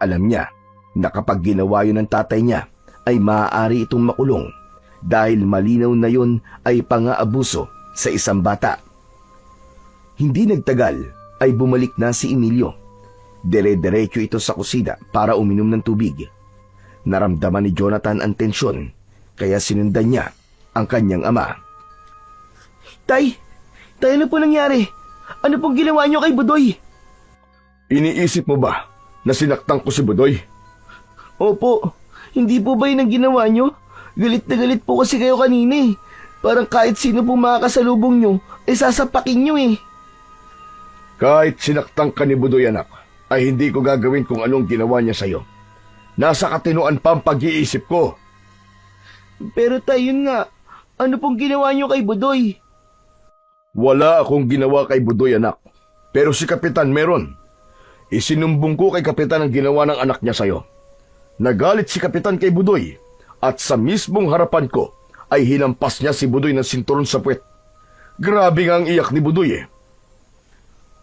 Alam niya na kapag ginawa yun ng tatay niya ay maaari itong makulong dahil malinaw na yun ay pang-aabuso sa isang bata. Hindi nagtagal ay bumalik na si Emilio. Dire-diretso ito sa kusina para uminom ng tubig. Naramdaman ni Jonathan ang tensyon kaya sinundan niya ang kanyang ama. tay, ano po nangyari? Ano pong ginawa niyo kay Budoy? Iniisip mo ba na sinaktan ko si Budoy? Opo, hindi po ba yun ang ginawa niyo? Galit na galit po kasi kayo kanina eh. Parang kahit sino pong makakasalubong niyo, ay sasapakin niyo eh. Kahit sinaktan ka ni Budoy, anak, ay hindi ko gagawin kung anong ginawa niya sa'yo. Nasa katinuan pa ang pag-iisip ko. Pero tay, yun nga, ano pong ginawa niyo kay Budoy? Wala akong ginawa kay Budoy, anak. Pero si Kapitan meron. Isinumbong ko kay Kapitan ang ginawa ng anak niya sa'yo. Nagalit si Kapitan kay Budoy at sa mismong harapan ko ay hinampas niya si Budoy ng sinturon sa puwet. Grabe nga ang iyak ni Budoy eh.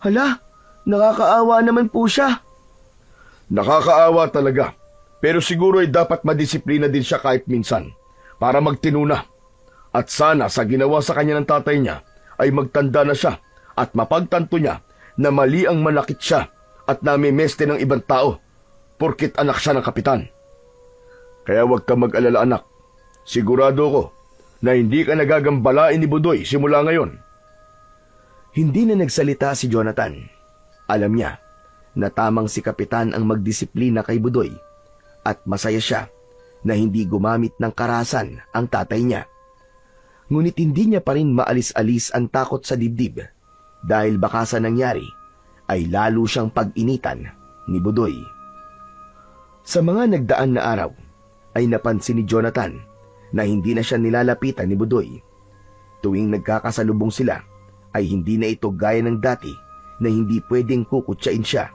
Hala, nakakaawa naman po siya. Nakakaawa talaga. Pero siguro ay dapat madisiplina din siya kahit minsan para magtinuna. At sana sa ginawa sa kanya ng tatay niya ay magtanda na siya at mapagtanto niya na mali ang manakit siya at namimeste ng ibang tao porkit anak siya ng kapitan. Kaya huwag ka mag-alala, anak. Sigurado ko na hindi ka nagagambalain ni Budoy simula ngayon. Hindi na nagsalita si Jonathan. Alam niya na tamang si Kapitan ang magdisiplina kay Budoy at masaya siya na hindi gumamit ng karahasan ang tatay niya. Ngunit hindi niya pa rin maalis-alis ang takot sa dibdib dahil baka sa nangyari ay lalo siyang pag-initan ni Budoy. Sa mga nagdaan na araw ay napansin ni Jonathan na hindi na siya nilalapitan ni Budoy. Tuwing nagkakasalubong sila ay hindi na ito gaya ng dati na hindi pwedeng kukutsain siya.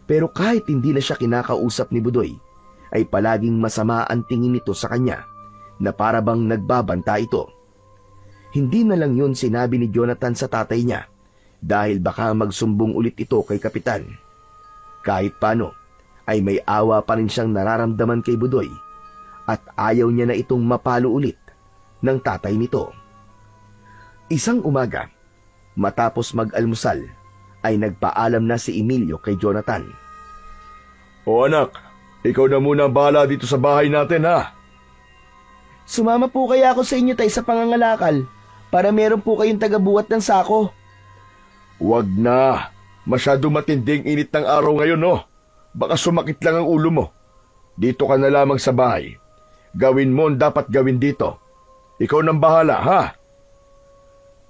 Pero kahit hindi na siya kinakausap ni Budoy, ay palaging masama ang tingin nito sa kanya na para bang nagbabanta ito. Hindi na lang yun sinabi ni Jonathan sa tatay niya, dahil baka magsumbong ulit ito kay Kapitan. Kahit paano, ay may awa pa rin siyang nararamdaman kay Budoy at ayaw niya na itong mapalo ulit ng tatay nito. Isang umaga, matapos mag-almusal, ay nagpaalam na si Emilio kay Jonathan. O anak, ikaw na muna ang bahala dito sa bahay natin ha. Sumama po kaya ako sa inyo tay sa pangangalakal para meron po kayong tagabuhat ng sako. Huwag na. Masyado matinding init ng araw ngayon, no? Baka sumakit lang ang ulo mo. Dito ka na lamang sa bahay. Gawin mo ang dapat gawin dito. Ikaw nang bahala, ha?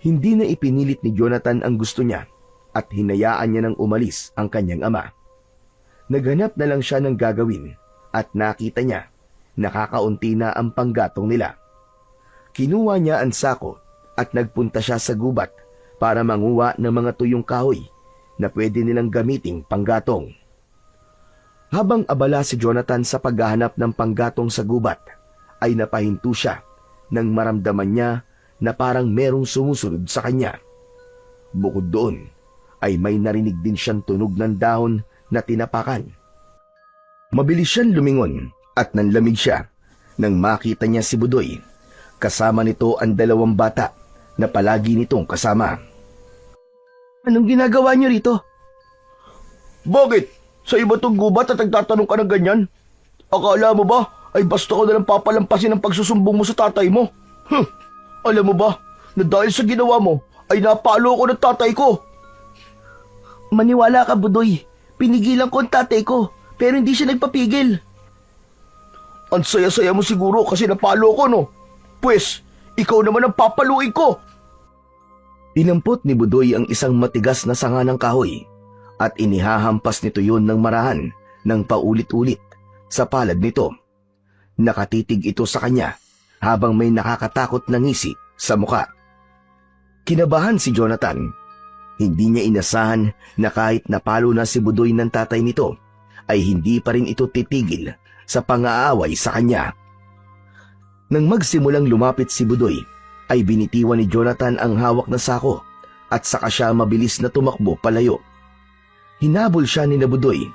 Hindi na ipinilit ni Jonathan ang gusto niya at hinayaan niya nang umalis ang kanyang ama. Naghanap na lang siya ng gagawin at nakita niya nakakaunti na ang panggatong nila. Kinuha niya ang sako at nagpunta siya sa gubat para manguha ng mga tuyong kahoy na pwede nilang gamiting panggatong. Habang abala si Jonathan sa paghahanap ng panggatong sa gubat, ay napahinto siya nang maramdaman niya na parang merong sumusunod sa kanya. Bukod doon, ay may narinig din siyang tunog ng dahon na tinapakan. Mabilis siyang lumingon at nanlamig siya nang makita niya si Budoy. Kasama nito ang 2 bata na palagi nitong kasama. Anong ginagawa niyo rito? Bakit? Sa iba tong gubat at nagtatanong ka ng ganyan? Akala mo ba ay basta ko na lang papalampasin ang pagsusumbong mo sa tatay mo? Alam mo ba na dahil sa ginawa mo ay napalo ko ng tatay ko? Maniwala ka, Budoy. Pinigilan ko ang tatay ko, pero hindi siya nagpapigil. Ang saya-saya mo siguro kasi napalo ko, no? Pwes, ikaw naman ang papaluin ko. Dinampot ni Budoy ang isang matigas na sanga ng kahoy at inihahampas nito yun ng marahan ng paulit-ulit sa palad nito. Nakatitig ito sa kanya habang may nakakatakot na ngisi sa muka. Kinabahan si Jonathan. Hindi niya inasahan na kahit napalo na si Budoy ng tatay nito, ay hindi pa rin ito titigil sa pang-aaway sa kanya. Nang magsimulang lumapit si Budoy, ay binitiwan ni Jonathan ang hawak na sako at saka siya mabilis na tumakbo palayo. Hinabol siya ni Budoy.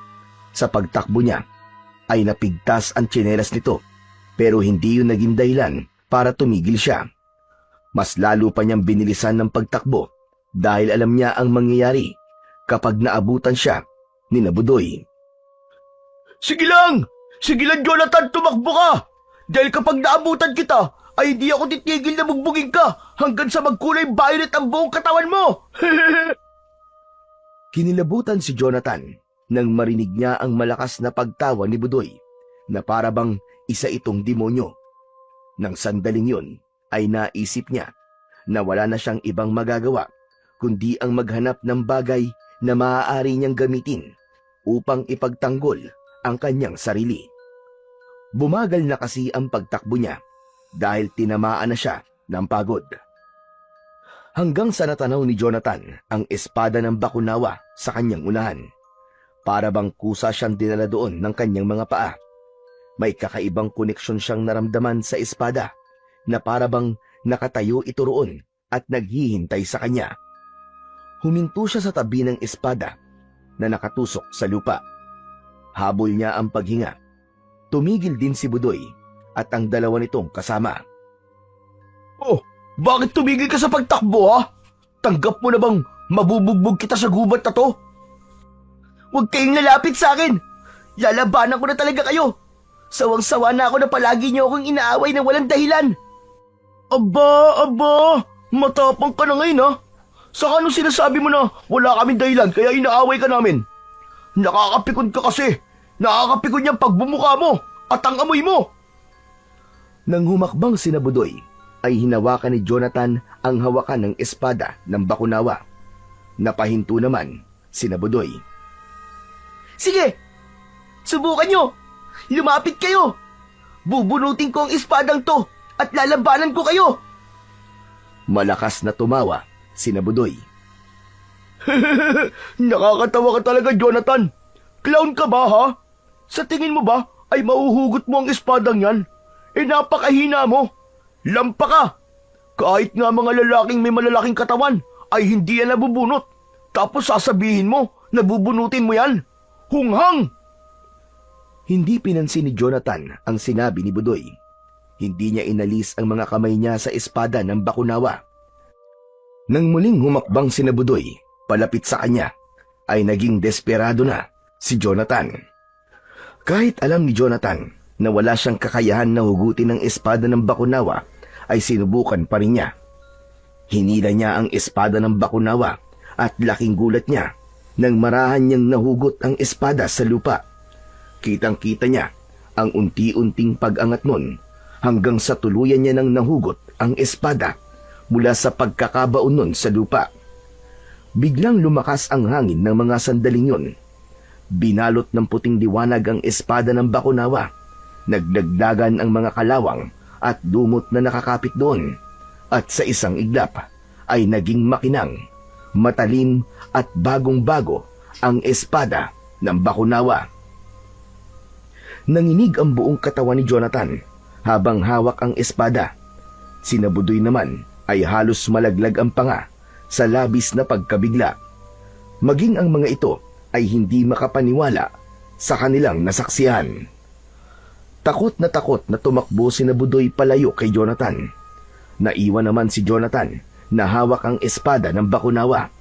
Sa pagtakbo niya, ay napigtas ang tsinelas nito, pero hindi yun naging dahilan para tumigil siya. Mas lalo pa niyang binilisan ng pagtakbo dahil alam niya ang mangyayari kapag naabutan siya ni Budoy. Sige lang! Sige lang, Jonathan, tumakbo ka! Dahil kapag naabutan kita, ay hindi ako titigil na bugbugin ka hanggang sa magkulay violet ang buong katawan mo! Kinilabutan si Jonathan nang marinig niya ang malakas na pagtawa ni Budoy na para bang isa itong demonyo. Nang sandaling yun ay naisip niya na wala na siyang ibang magagawa kundi ang maghanap ng bagay na maaari niyang gamitin upang ipagtanggol ang kanyang sarili. Bumagal na kasi ang pagtakbo niya dahil tinamaan na siya ng pagod. Hanggang sa natanaw ni Jonathan ang espada ng bakunawa sa kanyang unahan. Para bang kusa siyang dinala doon ng kanyang mga paa. May kakaibang koneksyon siyang naramdaman sa espada na para bang nakatayo ito roon at naghihintay sa kanya. Huminto siya sa tabi ng espada na nakatusok sa lupa. Habol niya ang paghinga. Tumigil din si Budoy at ang 2 nitong kasama. Oh, bakit tumigil ka sa pagtakbo, ha? Tanggap mo na bang mabubugbog kita sa gubat na to? Huwag kayong lalapit sa akin. Lalabanan ko na talaga kayo. Sawang-sawa na ako na palagi niyo akong inaaway na walang dahilan. Aba, matapang ka na ngayon, ha? Saka anong sinasabi mo na wala kaming dahilan kaya inaaway ka namin? Nakakapikon ka kasi. Nakakapikon niyang pagbumuka mo at ang amoy mo. Nang humakbang sina Budoy, ay hinawakan ni Jonathan ang hawakan ng espada ng bakunawa. Napahinto naman sina Budoy. Sige, subukan nyo. Lumapit kayo. Bubunutin ko ang espadang to at lalabanan ko kayo. Malakas na tumawa sina Budoy. Nakakatawa ka talaga, Jonathan. Clown ka ba, ha? Sa tingin mo ba ay mahuhugot mo ang espadang yan? Napakahina mo. Lampa ka. Kahit nga mga lalaking may malalaking katawan ay hindi yan nabubunot. Tapos sasabihin mo, nabubunutin mo yan? Hunghang! Hindi pinansin ni Jonathan ang sinabi ni Budoy. Hindi niya inalis ang mga kamay niya sa espada ng Bakunawa. Nang muling humakbang si Budoy palapit sa kanya, ay naging desperado na si Jonathan. Kahit alam ni Jonathan na wala siyang kakayahan na hugutin ang espada ng Bakunawa, ay sinubukan pa rin niya. Hinila niya ang espada ng Bakunawa at laking gulat niya nang marahan niyang nahugot ang espada sa lupa. Kitang-kita niya ang unti-unting pag-angat nun hanggang sa tuluyan niya nang nahugot ang espada mula sa pagkakabaon nun sa lupa. Biglang lumakas ang hangin ng mga sandaling yun. Binalot ng puting liwanag ang espada ng Bakunawa. Nagdagdagan ang mga kalawang at lumot na nakakapit doon. At sa isang iglap ay naging makinang, matalim at bagong-bago ang espada ng Bakunawa. Nanginig ang buong katawan ni Jonathan habang hawak ang espada. Si Budoy naman ay halos malaglag ang panga sa labis na pagkabigla. Maging ang mga ito ay hindi makapaniwala sa kanilang nasaksihan. Takot na tumakbo si Budoy palayo kay Jonathan. Naiwan naman si Jonathan na hawak ang espada ng Bakunawa.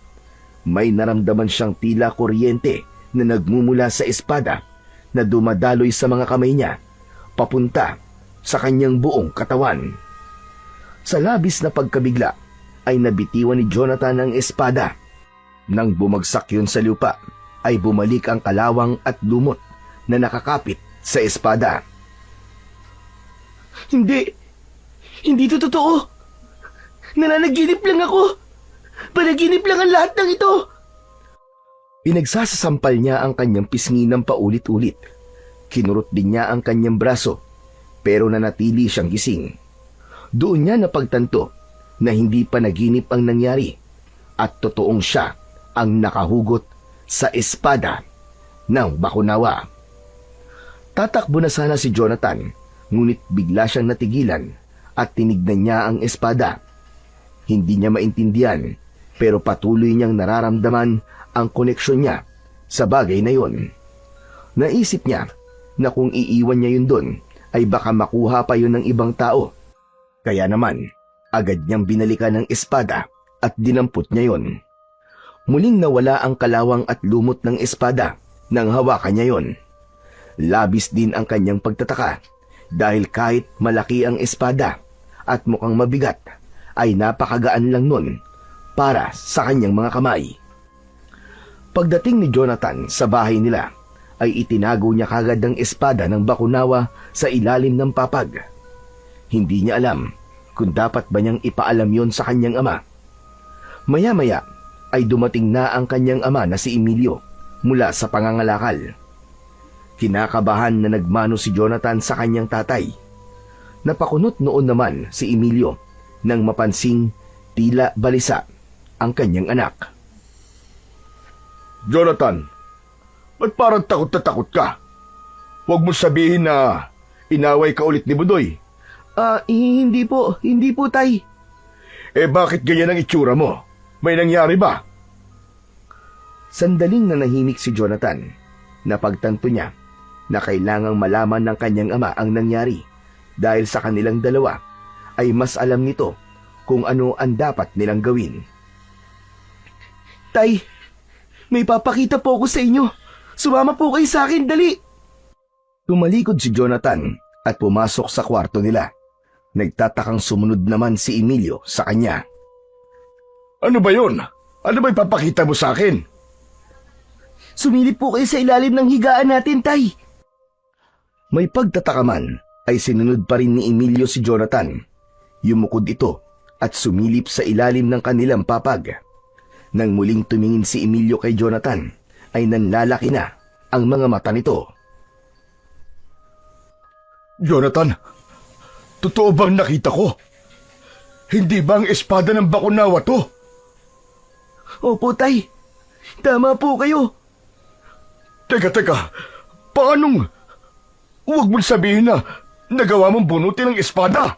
May naramdaman siyang tila kuryente na nagmumula sa espada na dumadaloy sa mga kamay niya papunta sa kanyang buong katawan. Sa labis na pagkabigla ay nabitiwan ni Jonathan ang espada. Nang bumagsak yun sa lupa ay bumalik ang kalawang at lumot na nakakapit sa espada. Hindi to totoo. Nananaginip lang ako. Panaginip lang ang lahat ng ito. Pinagsasasampal niya ang kanyang pisngi ng paulit-ulit. Kinurot din niya ang kanyang braso, pero nanatili siyang gising. Doon niya napagtanto na hindi panaginip ang nangyari at totoong siya ang nakahugot sa espada ng Bakunawa. Tatakbo na sana si Jonathan, ngunit bigla siyang natigilan at tinignan niya ang espada. Hindi niya maintindihan, pero patuloy niyang nararamdaman ang koneksyon niya sa bagay na yon. Naisip niya na kung iiwan niya yun doon, ay baka makuha pa yun ng ibang tao. Kaya naman, agad niyang binalikan ang espada at dinampot niya yon. Muling nawala ang kalawang at lumot ng espada nang hawakan niya yon. Labis din ang kanyang pagtataka dahil kahit malaki ang espada at mukhang mabigat, ay napakagaan lang nun para sa kanyang mga kamay. Pagdating ni Jonathan sa bahay nila, ay itinago niya kagad ang espada ng Bakunawa sa ilalim ng papag. Hindi niya alam kung dapat ba niyang ipaalam yon sa kanyang ama. Maya-maya ay dumating na ang kanyang ama na si Emilio mula sa pangangalakal. Kinakabahan na nagmano si Jonathan sa kanyang tatay. Napakunot noon naman si Emilio nang mapansing tila balisa ang kanyang anak. Jonathan, ba't parang takot na takot ka? Huwag mo sabihin na inaway ka ulit ni Budoy. Hindi po, tay. Eh bakit ganyan ang itsura mo? May nangyari ba? Sandaling nanahimik si Jonathan. Napagtanto niya na kailangang malaman ng kanyang ama ang nangyari dahil sa kanilang dalawa ay mas alam nito kung ano ang dapat nilang gawin. Tay, may papakita po ako sa inyo. Sumama po kayo sa akin, dali. Tumalikod si Jonathan at pumasok sa kwarto nila. Nagtatakang sumunod naman si Emilio sa kanya. Ano ba yun? Ano ba ipapakita mo sa akin? Sumilip po kayo sa ilalim ng higaan natin, tay. May pagtataka man ay sinunod pa rin ni Emilio si Jonathan. Yumukod ito at sumilip sa ilalim ng kanilang papag. Nang muling tumingin si Emilio kay Jonathan, ay nanlalaki na ang mga mata nito. Jonathan, totoo bang nakita ko? Hindi ba ang espada ng Bakunawa to? Opo, tay. Tama po kayo. Teka, paanong? Huwag mong sabihin na nagawa mong bunutin ang espada.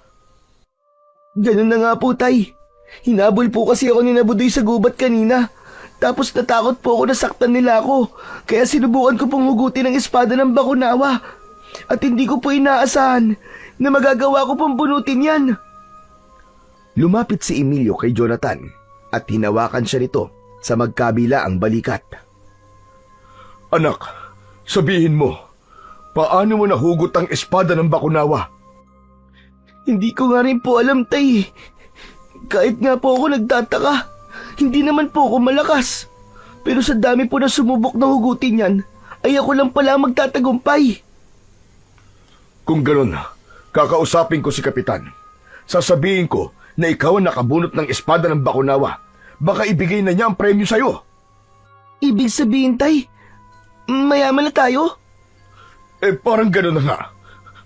Ganun na nga po, tay. Hinabol po kasi ako ni Budoy sa gubat kanina. Tapos natakot po ako na saktan nila ako. Kaya sinubukan ko pong hugutin ang espada ng Bakunawa. At hindi ko po inaasahan na magagawa ko pong bunutin yan. Lumapit si Emilio kay Jonathan at hinawakan siya nito sa magkabila ang balikat. Anak, sabihin mo, paano mo nahugot ang espada ng Bakunawa? Hindi ko nga rin po alam, tay. Kahit nga po ako nagtataka, hindi naman po ako malakas. Pero sa dami po na sumubok na hugutin yan, ay ako lang pala ang magtatagumpay. Kung ganun, kakausapin ko si Kapitan. Sasabihin ko na ikaw ang nakabunot ng espada ng Bakunawa. Baka ibigay na niya ang premyo sa'yo. Ibig sabihin, tay, mayaman na tayo? Parang ganun na nga.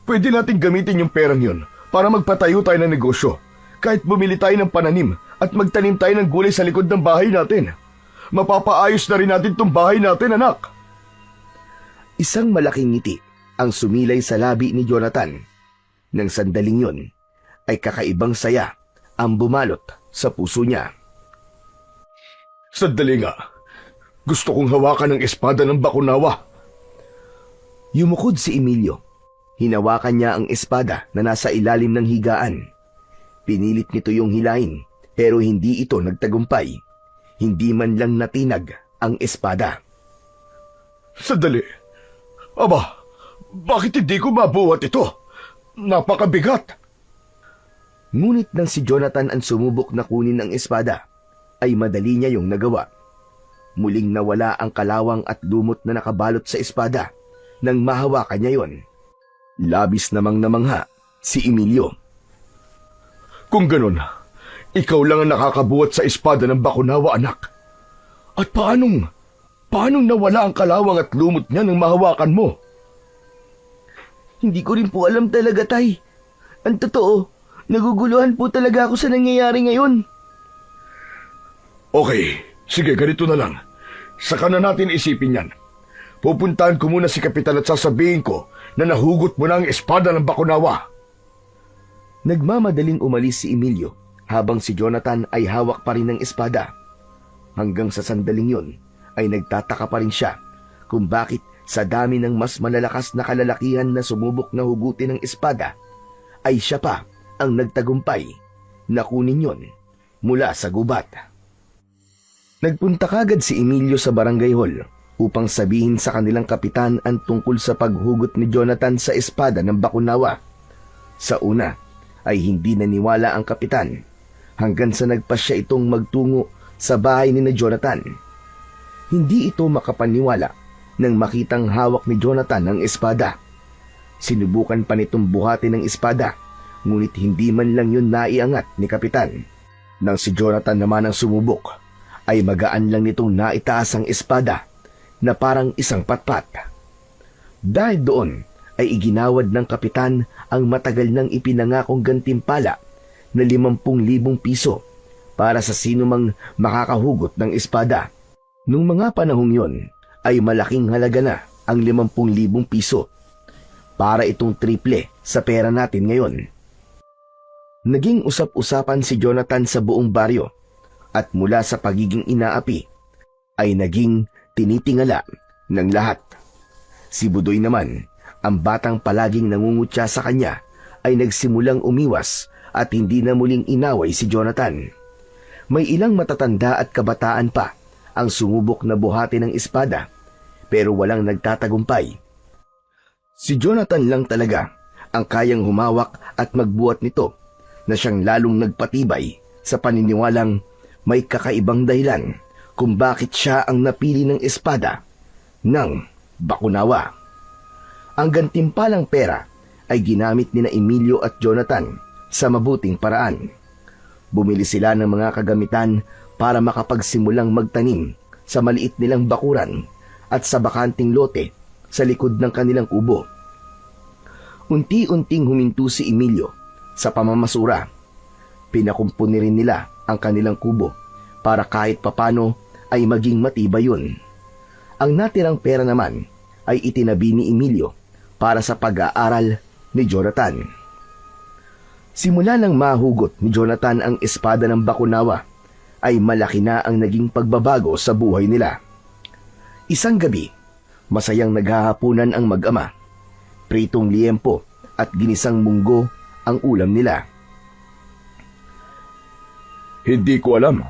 Pwede natin gamitin yung perang yun para magpatayo tayo ng negosyo. Kahit bumili tayo ng pananim at magtanim tayo ng gulay sa likod ng bahay natin. Mapapaayos na rin natin tong bahay natin, anak. Isang malaking ngiti ang sumilay sa labi ni Jonathan. Nang sandaling yun, ay kakaibang saya ang bumalot sa puso niya. Sandali nga. Gusto kong hawakan ang espada ng Bakunawa. Yumukod si Emilio. Hinawakan niya ang espada na nasa ilalim ng higaan. Pinilit nito yung hilain, pero hindi ito nagtagumpay. Hindi man lang natinag ang espada. Sandali. Aba, bakit hindi ko mabuhat ito? Napakabigat. Ngunit nang si Jonathan ang sumubok na kunin ang espada, ay madali niya yung nagawa. Muling nawala ang kalawang at lumot na nakabalot sa espada nang mahawakan niya yon. Labis namang namangha si Emilio. Kung ganun, ikaw lang ang nakakabuhat sa espada ng Bakunawa, anak. At paanong nawala ang kalawang at lumot niya nang mahawakan mo? Hindi ko rin po alam talaga, tay. Ang totoo, naguguluhan po talaga ako sa nangyayari ngayon. Okay, sige, ganito na lang. Saka na natin isipin yan. Pupuntahan ko muna si Kapitan at sasabihin ko na nahugot mo na ang espada ng Bakunawa. Nagmamadaling umalis si Emilio habang si Jonathan ay hawak pa rin ng espada. Hanggang sa sandaling yun ay nagtataka pa rin siya kung bakit sa dami ng mas malalakas na kalalakihan na sumubok na hugutin ng espada ay siya pa ang nagtagumpay na kunin yon mula sa gubat. Nagpunta kagad si Emilio sa barangay hall upang sabihin sa kanilang kapitan ang tungkol sa paghugot ni Jonathan sa espada ng Bakunawa. Sa una ay hindi naniwala ang kapitan hanggang sa nagpasya itong magtungo sa bahay ni Jonathan. Hindi ito makapaniwala nang makitang hawak ni Jonathan ang espada. Sinubukan pa nitong buhatin ng espada, ngunit hindi man lang yun naiangat ni kapitan. Nang si Jonathan naman ang sumubok, ay magaan lang nitong naitaas ang espada na parang isang patpat. Dahil doon ay iginawad ng kapitan ang matagal nang ipinangakong gantimpala na 50,000 piso para sa sinumang makakahugot ng espada. Nung mga panahong yon ay malaking halaga na ang 50,000 piso. Para itong triple sa pera natin ngayon. Naging usap-usapan si Jonathan sa buong baryo at mula sa pagiging inaapi ay naging tinitingala ng lahat. Si Budoy naman, ang batang palaging nangungutya sa kanya, ay nagsimulang umiwas at hindi na muling inaway si Jonathan. May ilang matatanda at kabataan pa ang sumubok na buhatin ng espada pero walang nagtatagumpay. Si Jonathan lang talaga ang kayang humawak at magbuhat nito na siyang lalong nagpatibay sa paniniwalang may kakaibang dahilan kung bakit siya ang napili ng espada ng Bakunawa. Ang gantimpalang pera ay ginamit ni na Emilio at Jonathan sa mabuting paraan. Bumili sila ng mga kagamitan para makapagsimulang magtanim sa maliit nilang bakuran at sa bakanting lote sa likod ng kanilang kubo. Unti-unting huminto si Emilio sa pamamasura. Pinakumpuni rin nila ang kanilang kubo para kahit papano ay maging matibay yun. Ang natirang pera naman ay itinabi ni Emilio para sa pag-aaral ni Jonathan. Simula nang mahugot ni Jonathan ang espada ng Bakunawa, ay malaki na ang naging pagbabago sa buhay nila. Isang gabi, masayang naghahapunan ang mag-ama. Pritong liempo at ginisang munggo ang ulam nila. Hindi ko alam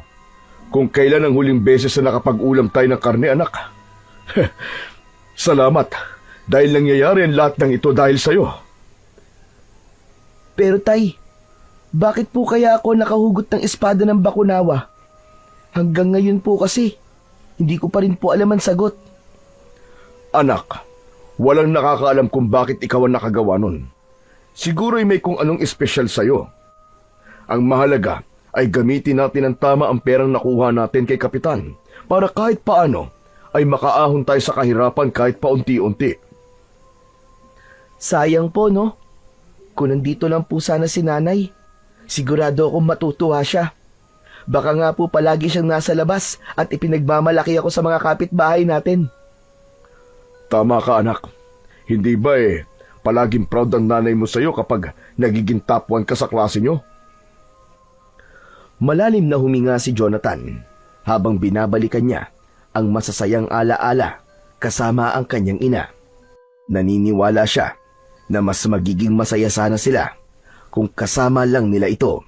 kung kailan ang huling beses na nakapag-ulam tayo ng karne, anak. Salamat, dahil nangyayari ang lahat ng ito dahil sa'yo. Pero tay, bakit po kaya ako nakahugot ng espada ng Bakunawa? Hanggang ngayon po kasi, hindi ko pa rin po alam ang sagot. Anak, walang nakakaalam kung bakit ikaw ang nakagawa nun. Siguro'y may kung anong espesyal sa'yo. Ang mahalaga ay gamitin natin ang tama ang perang nakuha natin kay Kapitan para kahit paano ay makaahon tayo sa kahirapan kahit paunti-unti. Sayang po, no? Kung nandito lang po sana si nanay, sigurado akong matutuwa siya. Baka nga po palagi siyang nasa labas at ipinagmamalaki ako sa mga kapitbahay natin. Tama ka, anak. Hindi ba palaging proud ang nanay mo sa'yo kapag nagiging top 1 ka sa klase nyo? Malalim na huminga si Jonathan habang binabalikan niya ang masasayang alaala kasama ang kanyang ina. Naniniwala siya na mas magiging masaya sana sila kung kasama lang nila ito.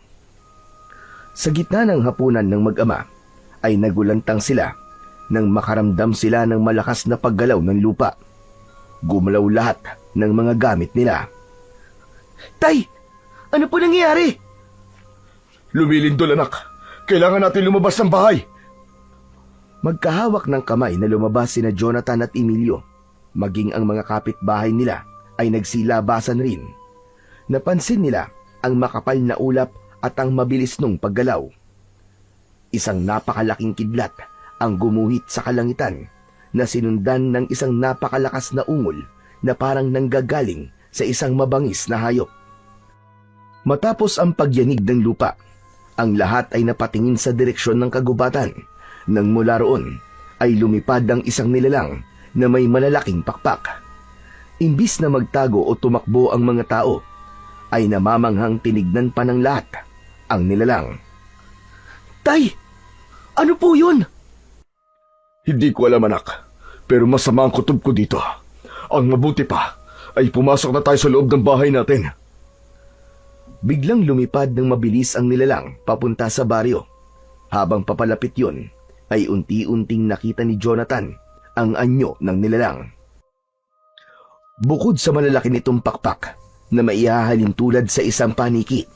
Sa gitna ng hapunan ng mag-ama ay nagulantang sila nang makaramdam sila ng malakas na paggalaw ng lupa. Gumalaw lahat ng mga gamit nila. Tay, ano po nangyayari? Lumilindol, anak. Kailangan natin lumabas ng bahay. Magkahawak ng kamay na lumabas sina Jonathan at Emilio. Maging ang mga kapitbahay nila ay nagsilabasan rin. Napansin nila ang makapal na ulap at ang mabilis nung paggalaw. Isang napakalaking kidlat ang gumuhit sa kalangitan na sinundan ng isang napakalakas na ungol na parang nanggagaling sa isang mabangis na hayop. Matapos ang pagyanig ng lupa, ang lahat ay napatingin sa direksyon ng kagubatan. Nang mula roon ay lumipad ang isang nilalang na may malalaking pakpak. Imbis na magtago o tumakbo ang mga tao, ay namamanghang tinignan pa ng lahat ang nilalang. Tay, ano po yun? Hindi ko alam, anak. Pero masama ang kutob ko dito. Ang mabuti pa ay pumasok na tayo sa loob ng bahay natin. Biglang lumipad ng mabilis ang nilalang papunta sa baryo. Habang papalapit yun, ay unti-unting nakita ni Jonathan ang anyo ng nilalang. Bukod sa malalaki nitong pakpak na maihahalin tulad sa isang paniki,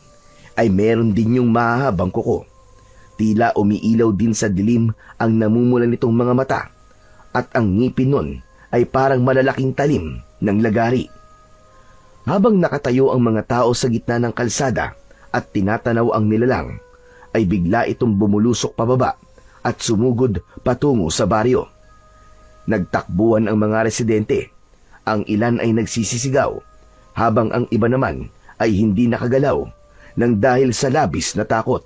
ay meron din yung mahahabang kuko. Tila umiilaw din sa dilim ang namumula nitong mga mata at ang ngipin nun ay parang malalaking talim ng lagari. Habang nakatayo ang mga tao sa gitna ng kalsada at tinatanaw ang nilalang, ay bigla itong bumulusok pababa at sumugod patungo sa baryo. Nagtakbuhan ang mga residente. Ang ilan ay nagsisisigaw, habang ang iba naman ay hindi nakagalaw nang dahil sa labis na takot.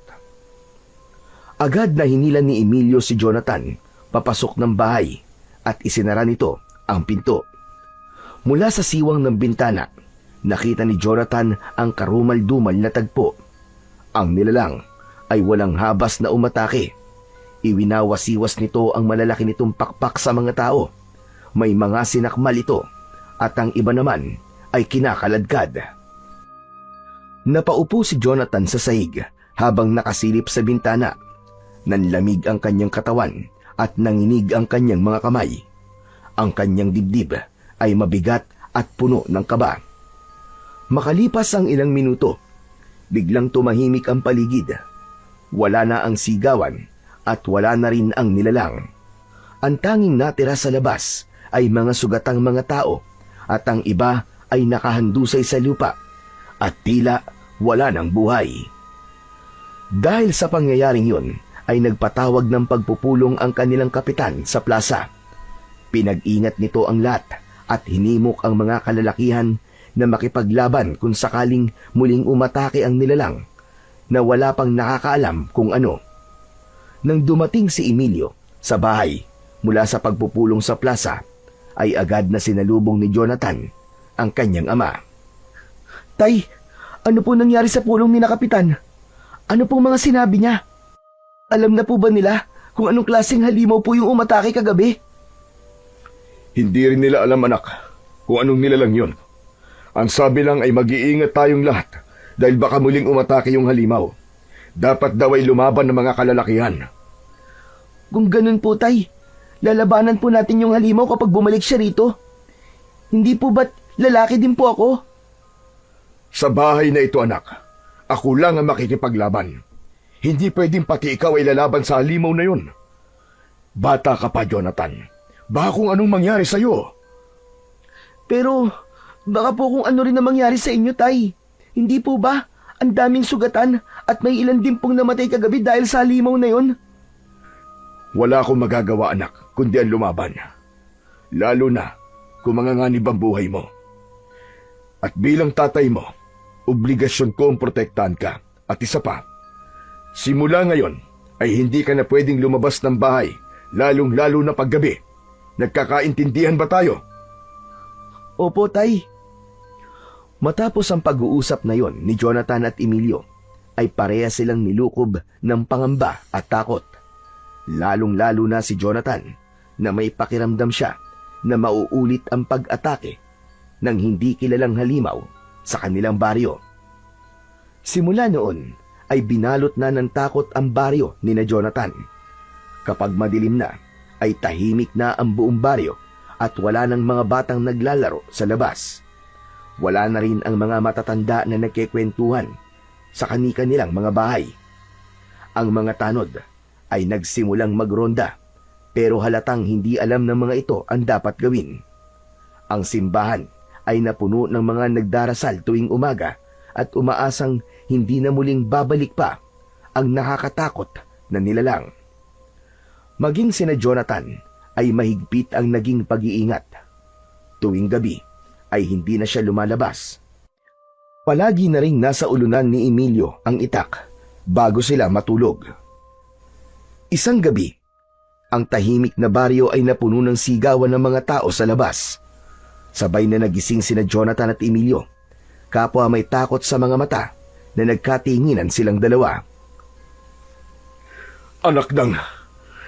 Agad na hinilan ni Emilio si Jonathan papasok ng bahay at isinara nito ang pinto. Mula sa siwang ng bintana, nakita ni Jonathan ang karumal-dumal na tagpo. Ang nilalang ay walang habas na umatake. Iwinawasiwas nito ang malalaki nitong pakpak sa mga tao. May mga sinakmal ito at ang iba naman ay kinakaladkad. Napaupo si Jonathan sa sahig habang nakasilip sa bintana. Nanlamig ang kanyang katawan at nanginig ang kanyang mga kamay. Ang kanyang dibdib ay mabigat at puno ng kaba. Makalipas ang ilang minuto, biglang tumahimik ang paligid. Wala na ang sigawan at wala na rin ang nilalang. Ang tanging natira sa labas ay mga sugatang mga tao at ang iba ay nakahandusay sa lupa at tila wala ng buhay. Dahil sa pangyayaring yun, ay nagpatawag ng pagpupulong ang kanilang kapitan sa plaza. Pinag-ingat nito ang lahat at hinimok ang mga kalalakihan na makipaglaban kung sakaling muling umatake ang nilalang na wala pang nakakaalam kung ano. Nang dumating si Emilio sa bahay mula sa pagpupulong sa plaza, ay agad na sinalubong ni Jonathan ang kanyang ama. Tay, ano po nangyari sa pulong ni na kapitan? Ano pong mga sinabi niya? Alam na po ba nila kung anong klaseng halimaw po yung umatake kagabi? Hindi rin nila alam, anak, kung anong nilalang yun. Ang sabi lang ay mag-iingat tayong lahat dahil baka muling umatake yung halimaw. Dapat daw ay lumaban ng mga kalalakihan. Kung ganun po, Tay, lalabanan po natin yung halimaw kapag bumalik siya rito. Hindi po ba't lalaki din po ako? Sa bahay na ito, anak, ako lang ang makikipaglaban. Hindi pwedeng pati ikaw ay lalaban sa halimaw na yun. Bata ka pa, Jonathan. Baka kung anong mangyari sa'yo. Pero baka po kung ano rin na mangyari sa inyo, Tay. Hindi po ba? Ang daming sugatan at may ilan din pong namatay kagabi dahil sa halimaw na yun. Wala akong magagawa, anak, kundi ang lumaban. Lalo na kung manganganib ang buhay mo. At bilang tatay mo, obligasyon ko ang protektahan ka. At isa pa, simula ngayon ay hindi ka na pwedeng lumabas ng bahay, lalong-lalo na paggabi. Nagkakaintindihan ba tayo? Opo, Tay. Matapos ang pag-uusap na yon ni Jonathan at Emilio, ay pareha silang nilukob ng pangamba at takot. Lalong-lalo na si Jonathan na may pakiramdam siya na mauulit ang pag-atake ng hindi kilalang halimaw sa kanilang baryo. Simula noon ay binalot na ng takot ang baryo ni na Jonathan. Kapag madilim na, ay tahimik na ang buong baryo at wala ng mga batang naglalaro sa labas. Wala na rin ang mga matatanda na nagkikwentuhan sa kani-kanilang mga bahay. Ang mga tanod ay nagsimulang magronda pero halatang hindi alam ng mga ito ang dapat gawin. Ang simbahan ay napuno ng mga nagdarasal tuwing umaga at umaasang hindi na muling babalik pa ang nakakatakot na nilalang. Maging sina Jonathan ay mahigpit ang naging pag-iingat. Tuwing gabi ay hindi na siya lumalabas. Palagi na ring nasa ulunan ni Emilio ang itak bago sila matulog. Isang gabi, ang tahimik na baryo ay napuno ng sigawan ng mga tao sa labas. Sabay na nagising sina Jonathan at Emilio. Kapwa may takot sa mga mata na nagkatinginan silang dalawa. Anak nang,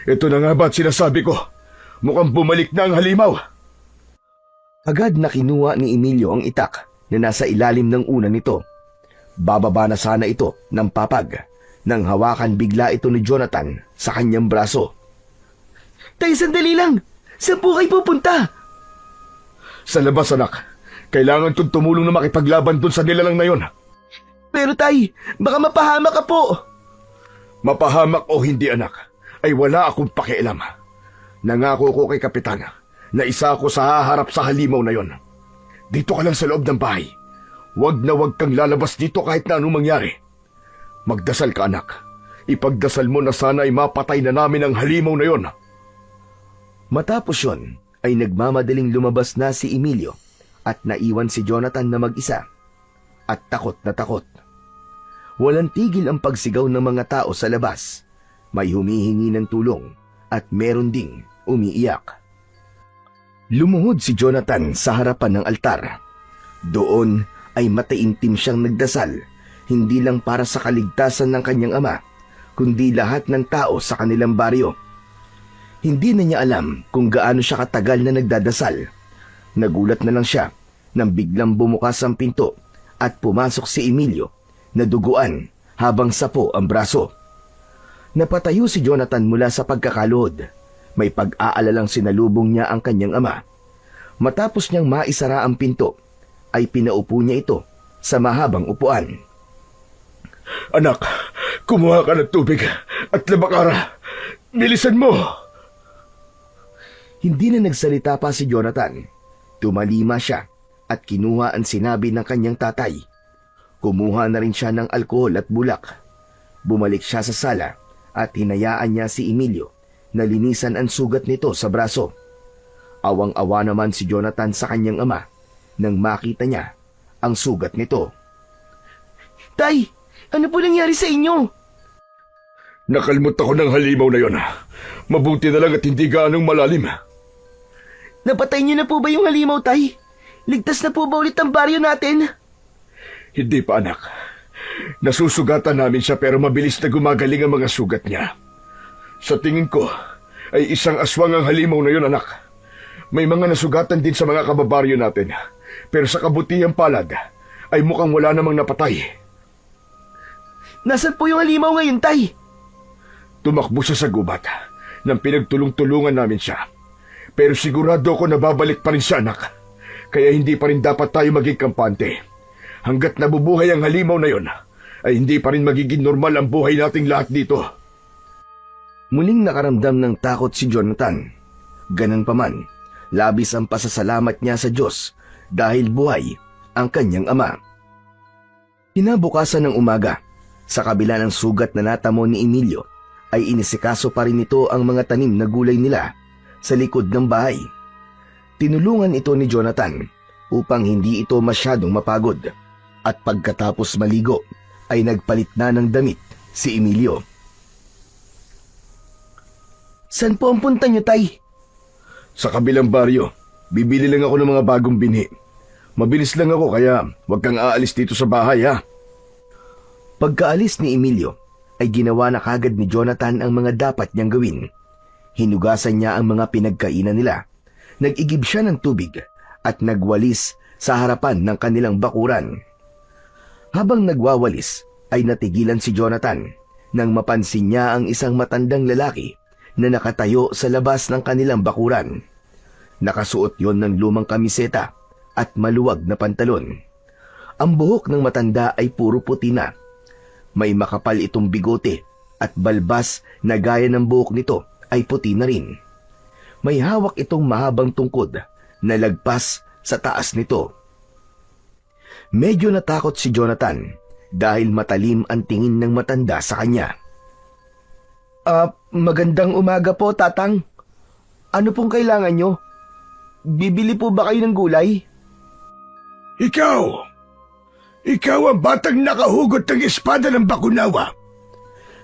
ito na nga ba at sinasabi ko? Mukhang bumalik na ang halimaw. Agad na kinuha ni Emilio ang itak na nasa ilalim ng unan nito. Bababa na sana ito ng papag nang hawakan bigla ito ni Jonathan sa kanyang braso. Tay, sandali lang! Saan po kayo pupunta? Sa labas, anak. Kailangan kong tumulong na makipaglaban dun sa nilalang na yon. Pero Tay, baka mapahamak ka po. Mapahamak o hindi, anak, ay wala akong pakialam. Nangako ko kay Kapitan na isa ako sa haharap sa halimaw na yon. Dito ka lang sa loob ng bahay. Huwag na huwag kang lalabas dito kahit na anong mangyari. Magdasal ka, anak. Ipagdasal mo na sana ay mapatay na namin ang halimaw na yon. Matapos yon, ay nagmamadaling lumabas na si Emilio at naiwan si Jonathan na mag-isa at takot na takot. Walang tigil ang pagsigaw ng mga tao sa labas. May humihingi ng tulong at meron ding umiiyak. Lumuhod si Jonathan sa harapan ng altar. Doon ay mataimtim siyang nagdasal, hindi lang para sa kaligtasan ng kanyang ama, kundi lahat ng tao sa kanilang baryo. Hindi na niya alam kung gaano siya katagal na nagdadasal. Nagulat na lang siya nang biglang bumukas ang pinto at pumasok si Emilio na duguan habang sapo ang braso. Napatayo si Jonathan mula sa pagkakaluhod. May pag-aalalang sinalubong niya ang kanyang ama. Matapos niyang maisara ang pinto, ay pinaupo niya ito sa mahabang upuan. Anak, kumuha ka ng tubig at labakara. Bilisan mo! Hindi na nagsalita pa si Jonathan. Tumalima siya at kinuha ang sinabi ng kanyang tatay. Kumuha na rin siya ng alkohol at bulak. Bumalik siya sa sala at hinayaan niya si Emilio na linisan ang sugat nito sa braso. Awang-awa naman si Jonathan sa kanyang ama nang makita niya ang sugat nito. Tay, ano po nangyari sa inyo? Nakalmot ako ng halimaw na yon. Mabuti na lang at hindi gaanong malalim. Napatay niyo na po ba yung halimaw, Tay? Ligtas na po ba ulit ang baryo natin? Hindi pa, anak. Nasusugatan namin siya pero mabilis na gumagaling ang mga sugat niya. Sa tingin ko, ay isang aswang ang halimaw na yun, anak. May mga nasugatan din sa mga kababaryo natin. Pero sa kabutihang palad, ay mukhang wala namang napatay. Nasaan po yung halimaw ngayon, Tay? Tumakbo siya sa gubat nang pinagtulong-tulungan namin siya. Pero sigurado ko na babalik pa rin siya, anak. Kaya hindi pa rin dapat tayo maging kampante. Hanggat nabubuhay ang halimaw na yon, ay hindi pa rin magiging normal ang buhay nating lahat dito. Muling nakaramdam ng takot si Jonathan. Ganun pa man, labis ang pasasalamat niya sa Diyos dahil buhay ang kanyang ama. Kinabukasan ng umaga, sa kabila ng sugat na natamo ni Emilio, ay inisikaso pa rin nito ang mga tanim na gulay nila sa likod ng bahay. Tinulungan ito ni Jonathan upang hindi ito masyadong mapagod, at pagkatapos maligo ay nagpalit na ng damit si Emilio. Saan po ang punta niyo, Tay? Sa kabilang baryo, bibili lang ako ng mga bagong binhi. Mabilis lang ako kaya huwag kang aalis dito sa bahay, ha? Pagkaalis ni Emilio, ay ginawa na kagad ni Jonathan ang mga dapat niyang gawin. Hinugasan niya ang mga pinagkainan nila, nag-igib siya ng tubig, at nagwalis sa harapan ng kanilang bakuran. Habang nagwawalis, ay natigilan si Jonathan nang mapansin niya ang isang matandang lalaki na nakatayo sa labas ng kanilang bakuran. Nakasuot yon ng lumang kamiseta at maluwag na pantalon. Ang buhok ng matanda ay puro puti na. May makapal itong bigote at balbas na gaya ng buhok nito ay puti na rin. May hawak itong mahabang tungkod na lagpas sa taas nito. Medyo natakot si Jonathan dahil matalim ang tingin ng matanda sa kanya. Magandang umaga po, Tatang. Ano pong kailangan nyo? Bibili po ba kayo ng gulay? Ikaw! Ikaw ang batang nakahugot ng espada ng Bakunawa.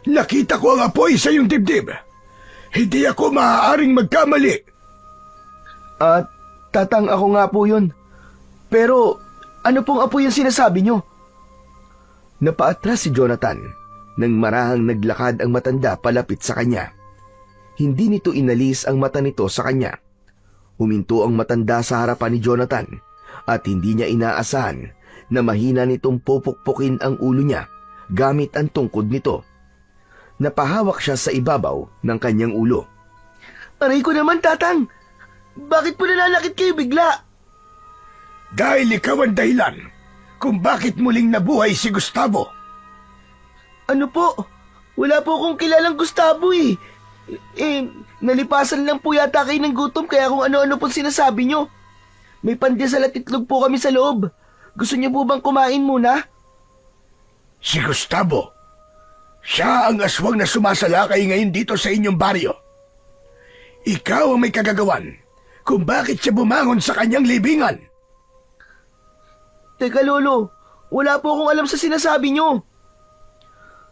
Nakita ko ang apoy sa iyong dibdib. Hindi ako maaaring magkamali. Tatang, ako nga po yun. Pero, ano pong apoy yung sinasabi nyo? Napaatras si Jonathan nang marahang naglakad ang matanda palapit sa kanya. Hindi nito inalis ang mata nito sa kanya. Huminto ang matanda sa harapan ni Jonathan at hindi niya inaasahan na mahina nitong pupukpukin ang ulo niya gamit ang tungkod nito. Napahawak siya sa ibabaw ng kanyang ulo. Aray ko naman, Tatang. Bakit po nananakit kayo bigla? Dahil ikaw ang dahilan kung bakit muling nabuhay si Gustavo. Ano po? Wala po akong kilalang Gustavo eh. Nalipasan lang po yata kayo ng gutom kaya kung ano-ano po sinasabi nyo. May pandesal at itlog po kami sa loob. Gusto niyo po bang kumain muna? Si Gustavo. Siya ang aswang na sumasalakay ngayon dito sa inyong baryo. Ikaw ang may kagagawan kung bakit siya bumangon sa kanyang libingan. Teka, Lolo. Wala po akong alam sa sinasabi nyo.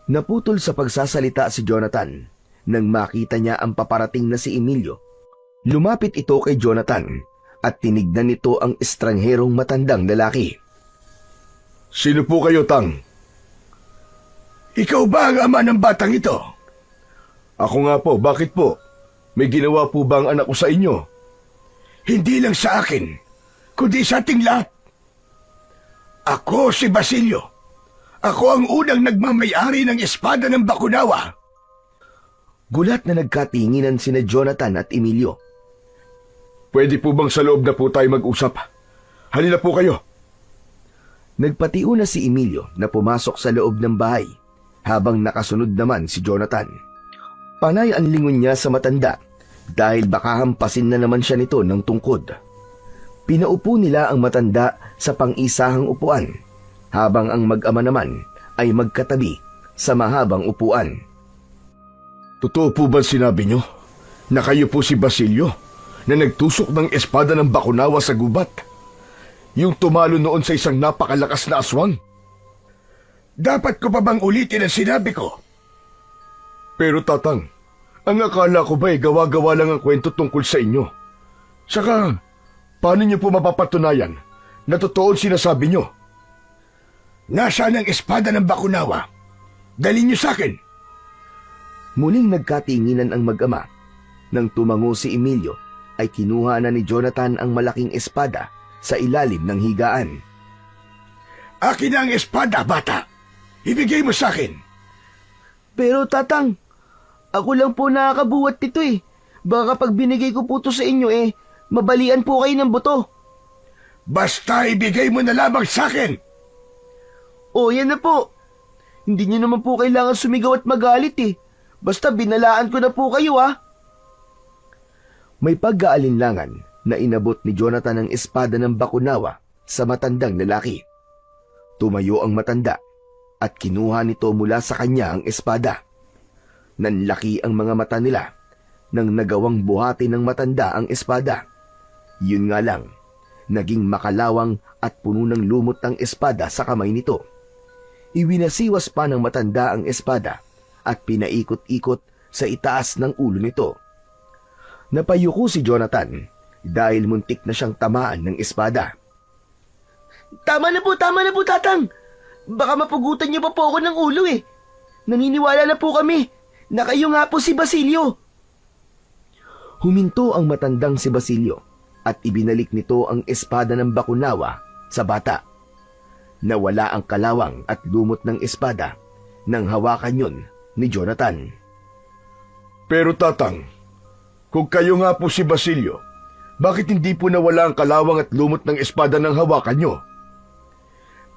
Naputol sa pagsasalita si Jonathan nang makita niya ang paparating na si Emilio. Lumapit ito kay Jonathan at tinignan nito ang estrangherong matandang lalaki. Sino po kayo, Tang? Ikaw ba ang ama ng batang ito? Ako nga po, bakit po? May ginawa po ba ang anak ko sa inyo? Hindi lang sa akin, kundi sa ating lahat. Ako si Basilio. Ako ang unang nagmamayari ng espada ng Bakunawa. Gulat na nagkatinginan sina Jonathan at Emilio. Pwede po bang sa loob na po tayo mag-usap? Halina po kayo. Nagpatiuna si Emilio na pumasok sa loob ng bahay habang nakasunod naman si Jonathan. Panay ang lingon niya sa matanda dahil baka hampasin na naman siya nito ng tungkod. Pinaupo nila ang matanda sa pang-isahang upuan habang ang mag-ama naman ay magkatabi sa mahabang upuan. Totoo po ba sinabi nyo na kayo po si Basilio na nagtusok ng espada ng Bakunawa sa gubat? Yung tumalo noon sa isang napakalakas na aswang? Dapat ko pa bang ulitin ang sinabi ko? Pero Tatang, ang akala ko ba gawa-gawa lang ang kwento tungkol sa inyo? Saka, paano nyo po mapapatunayan na totoo ang sinasabi nyo? Nasaan ang espada ng Bakunawa? Dalhin niyo sa akin. Muling nagkatinginan ang mag-ama. Nang tumango si Emilio, ay kinuha na ni Jonathan ang malaking espada sa ilalim ng higaan. Akin na ang espada, bata. Ibigay mo sa akin. Pero tatang, ako lang po nakakabuhat nito eh. Baka kapag binigay ko po to sa inyo mabalian po kayo ng buto. Basta ibigay mo na lamang sa akin. O yan na po. Hindi niyo naman po kailangan sumigaw at magalit eh. Basta binalaan ko na po kayo May pag-aalinlangan na inabot ni Jonathan ang espada ng bakunawa sa matandang lalaki. Tumayo ang matanda at kinuha nito mula sa kanya ang espada. Nanlaki ang mga mata nila nang nagawang buhati ng matanda ang espada. Yun nga lang, naging makalawang at puno ng lumot ang espada sa kamay nito. Iwinasiwas pa ng matanda ang espada at pinaikot-ikot sa itaas ng ulo nito. Napayuko si Jonathan dahil muntik na siyang tamaan ng espada. Tama na po, tatang. Baka mapugutan niyo pa po ako ng ulo eh. Naniniwala na po kami na kayo nga po si Basilio. Huminto ang matandang si Basilio at ibinalik nito ang espada ng bakunawa sa bata. Nawala ang kalawang at lumot ng espada nang hawakan yun ni Jonathan. Pero tatang, kung kayo nga po si Basilio, bakit hindi po nawala ang kalawang at lumot ng espada ng hawakan nyo?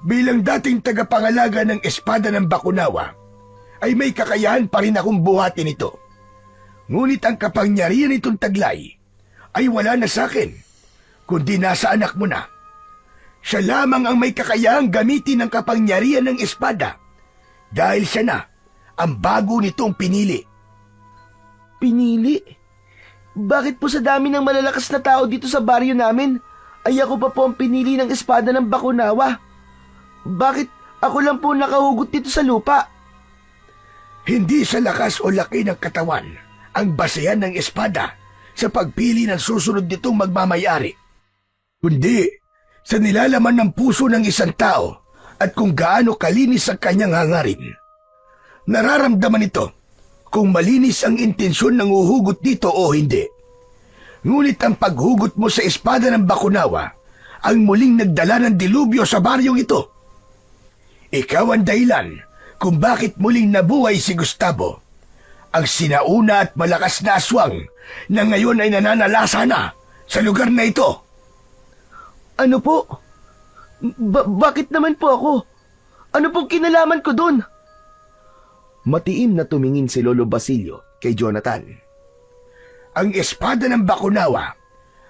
Bilang dating tagapangalaga ng espada ng bakunawa, ay may kakayahan pa rin akong buhatin ito. Ngunit ang kapangyarihan nitong taglay ay wala na sa akin, kundi nasa anak mo na. Siya lamang ang may kakayahang gamitin ang kapangyarihan ng espada dahil siya na ang bago nitong pinili. Pinili? Bakit po sa dami ng malalakas na tao dito sa baryo namin, ay ako pa po ang pinili ng espada ng bakunawa? Bakit ako lang po nakahugot dito sa lupa? Hindi sa lakas o laki ng katawan ang basehan ng espada sa pagpili ng susunod nitong magmamayari, kundi sa nilalaman ng puso ng isang tao at kung gaano kalinis ang kanyang hangarin. Nararamdaman ito kung malinis ang intensyon ng uhugot dito o hindi. Ngunit ang paghugot mo sa espada ng bakunawa ang muling nagdala ng dilubyo sa baryong ito. Ikaw ang dahilan kung bakit muling nabuhay si Gustavo, ang sinauna at malakas na aswang na ngayon ay nananalasa na sa lugar na ito. Ano po? Bakit naman po ako? Ano pong kinalaman ko doon? Matiim na tumingin si Lolo Basilio kay Jonathan. Ang espada ng bakunawa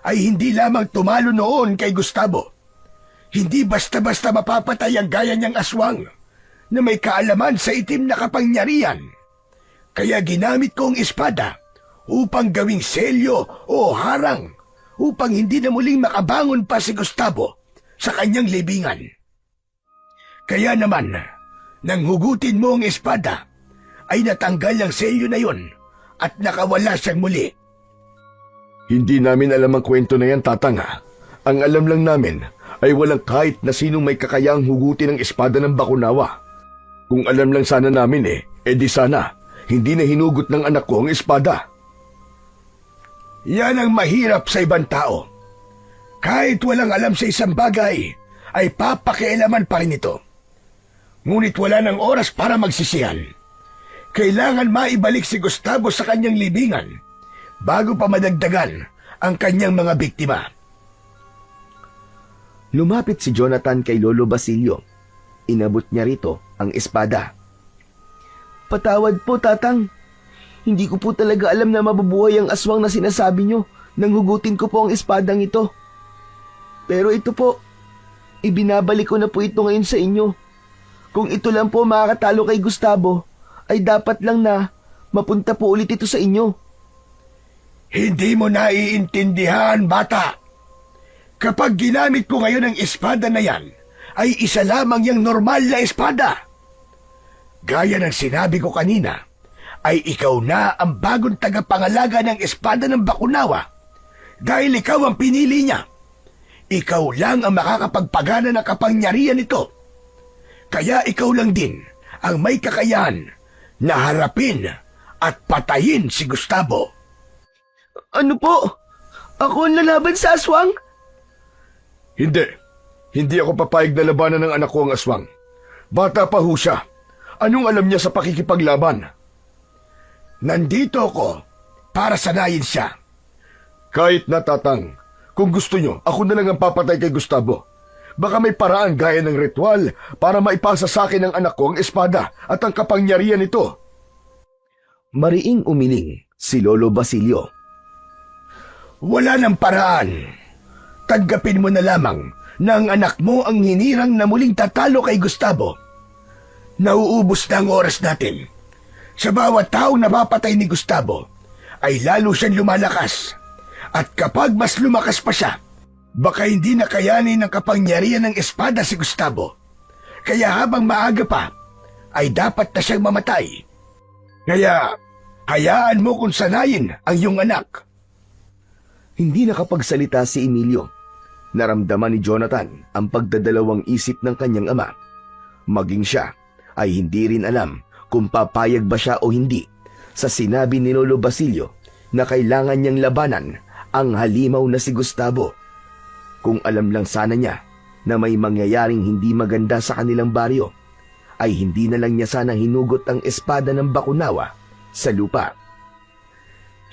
ay hindi lamang tumalo noon kay Gustavo. Hindi basta-basta mapapatay ang gaya niyang aswang na may kaalaman sa itim na kapangyarihan. Kaya ginamit ko ang espada upang gawing selyo o harang upang hindi na muling makabangon pa si Gustavo sa kanyang libingan. Kaya naman, nang hugutin mo ang espada, ay natanggal ang selyo na yon at nakawala siyang muli. Hindi namin alam ang kwento na yan, tatang. Ang alam lang namin ay walang kahit na sinong may kakayang hugutin ang espada ng bakunawa. Kung alam lang sana namin edi sana hindi na hinugot ng anak ko ang espada. Yan ang mahirap sa ibang tao. Kahit walang alam sa isang bagay, ay papakialaman pa rin ito. Ngunit wala ng oras para magsisihan. Kailangan maibalik si Gustavo sa kanyang libingan bago pa madagdagan ang kanyang mga biktima. Lumapit si Jonathan kay Lolo Basilio. Inabot niya rito ang espada. Patawad po, tatang. Hindi ko po talaga alam na mabubuhay ang aswang na sinasabi nyo nang hugutin ko po ang espadang ito. Pero ito po, ibinabalik ko na po ito ngayon sa inyo. Kung ito lang po makakatalo kay Gustavo, ay dapat lang na mapunta po ulit ito sa inyo. Hindi mo naiintindihan, bata. Kapag ginamit ko ngayon ang espada na yan, ay isa lamang yung normal na espada. Gaya ng sinabi ko kanina, ay ikaw na ang bagong tagapangalaga ng espada ng bakunawa dahil ikaw ang pinili niya. Ikaw lang ang makakapagpagana ng kapangyarihan nito. Kaya ikaw lang din ang may kakayahan na harapin at patayin si Gustavo. Ano po? Ako ang lalaban sa aswang? Hindi. Hindi ako papayag na labanan ng anak ko ang aswang. Bata pa ho siya. Anong alam niya sa pakikipaglaban? Nandito ako para sanayin siya. Kahit na, Tatang, kung gusto nyo, ako na lang ang papatay kay Gustavo. Baka may paraan gaya ng ritual para maipasa sa akin ng anak ko ang espada at ang kapangyarihan nito. Mariing umiling si Lolo Basilio. Wala ng paraan. Tanggapin mo na lamang na ang anak mo ang hinirang na muling tatalo kay Gustavo. Nauubos na ang oras natin. Sa bawat taong napapatay ni Gustavo, ay lalo siyang lumalakas. At kapag mas lumakas pa siya, baka hindi na kayanin ng kapangyarihan ng espada si Gustavo. Kaya habang maaga pa, ay dapat na siyang mamatay. Kaya, hayaan mo kung sanayin ang iyong anak. Hindi nakapagsalita si Emilio. Naramdaman ni Jonathan ang pagdadalawang isip ng kanyang ama. Maging siya ay hindi rin alam kung papayag ba siya o hindi sa sinabi ni Lolo Basilio na kailangan niyang labanan ang halimaw na si Gustavo. Kung alam lang sana niya na may mangyayaring hindi maganda sa kanilang baryo, ay hindi na lang niya sana hinugot ang espada ng Bakunawa sa lupa.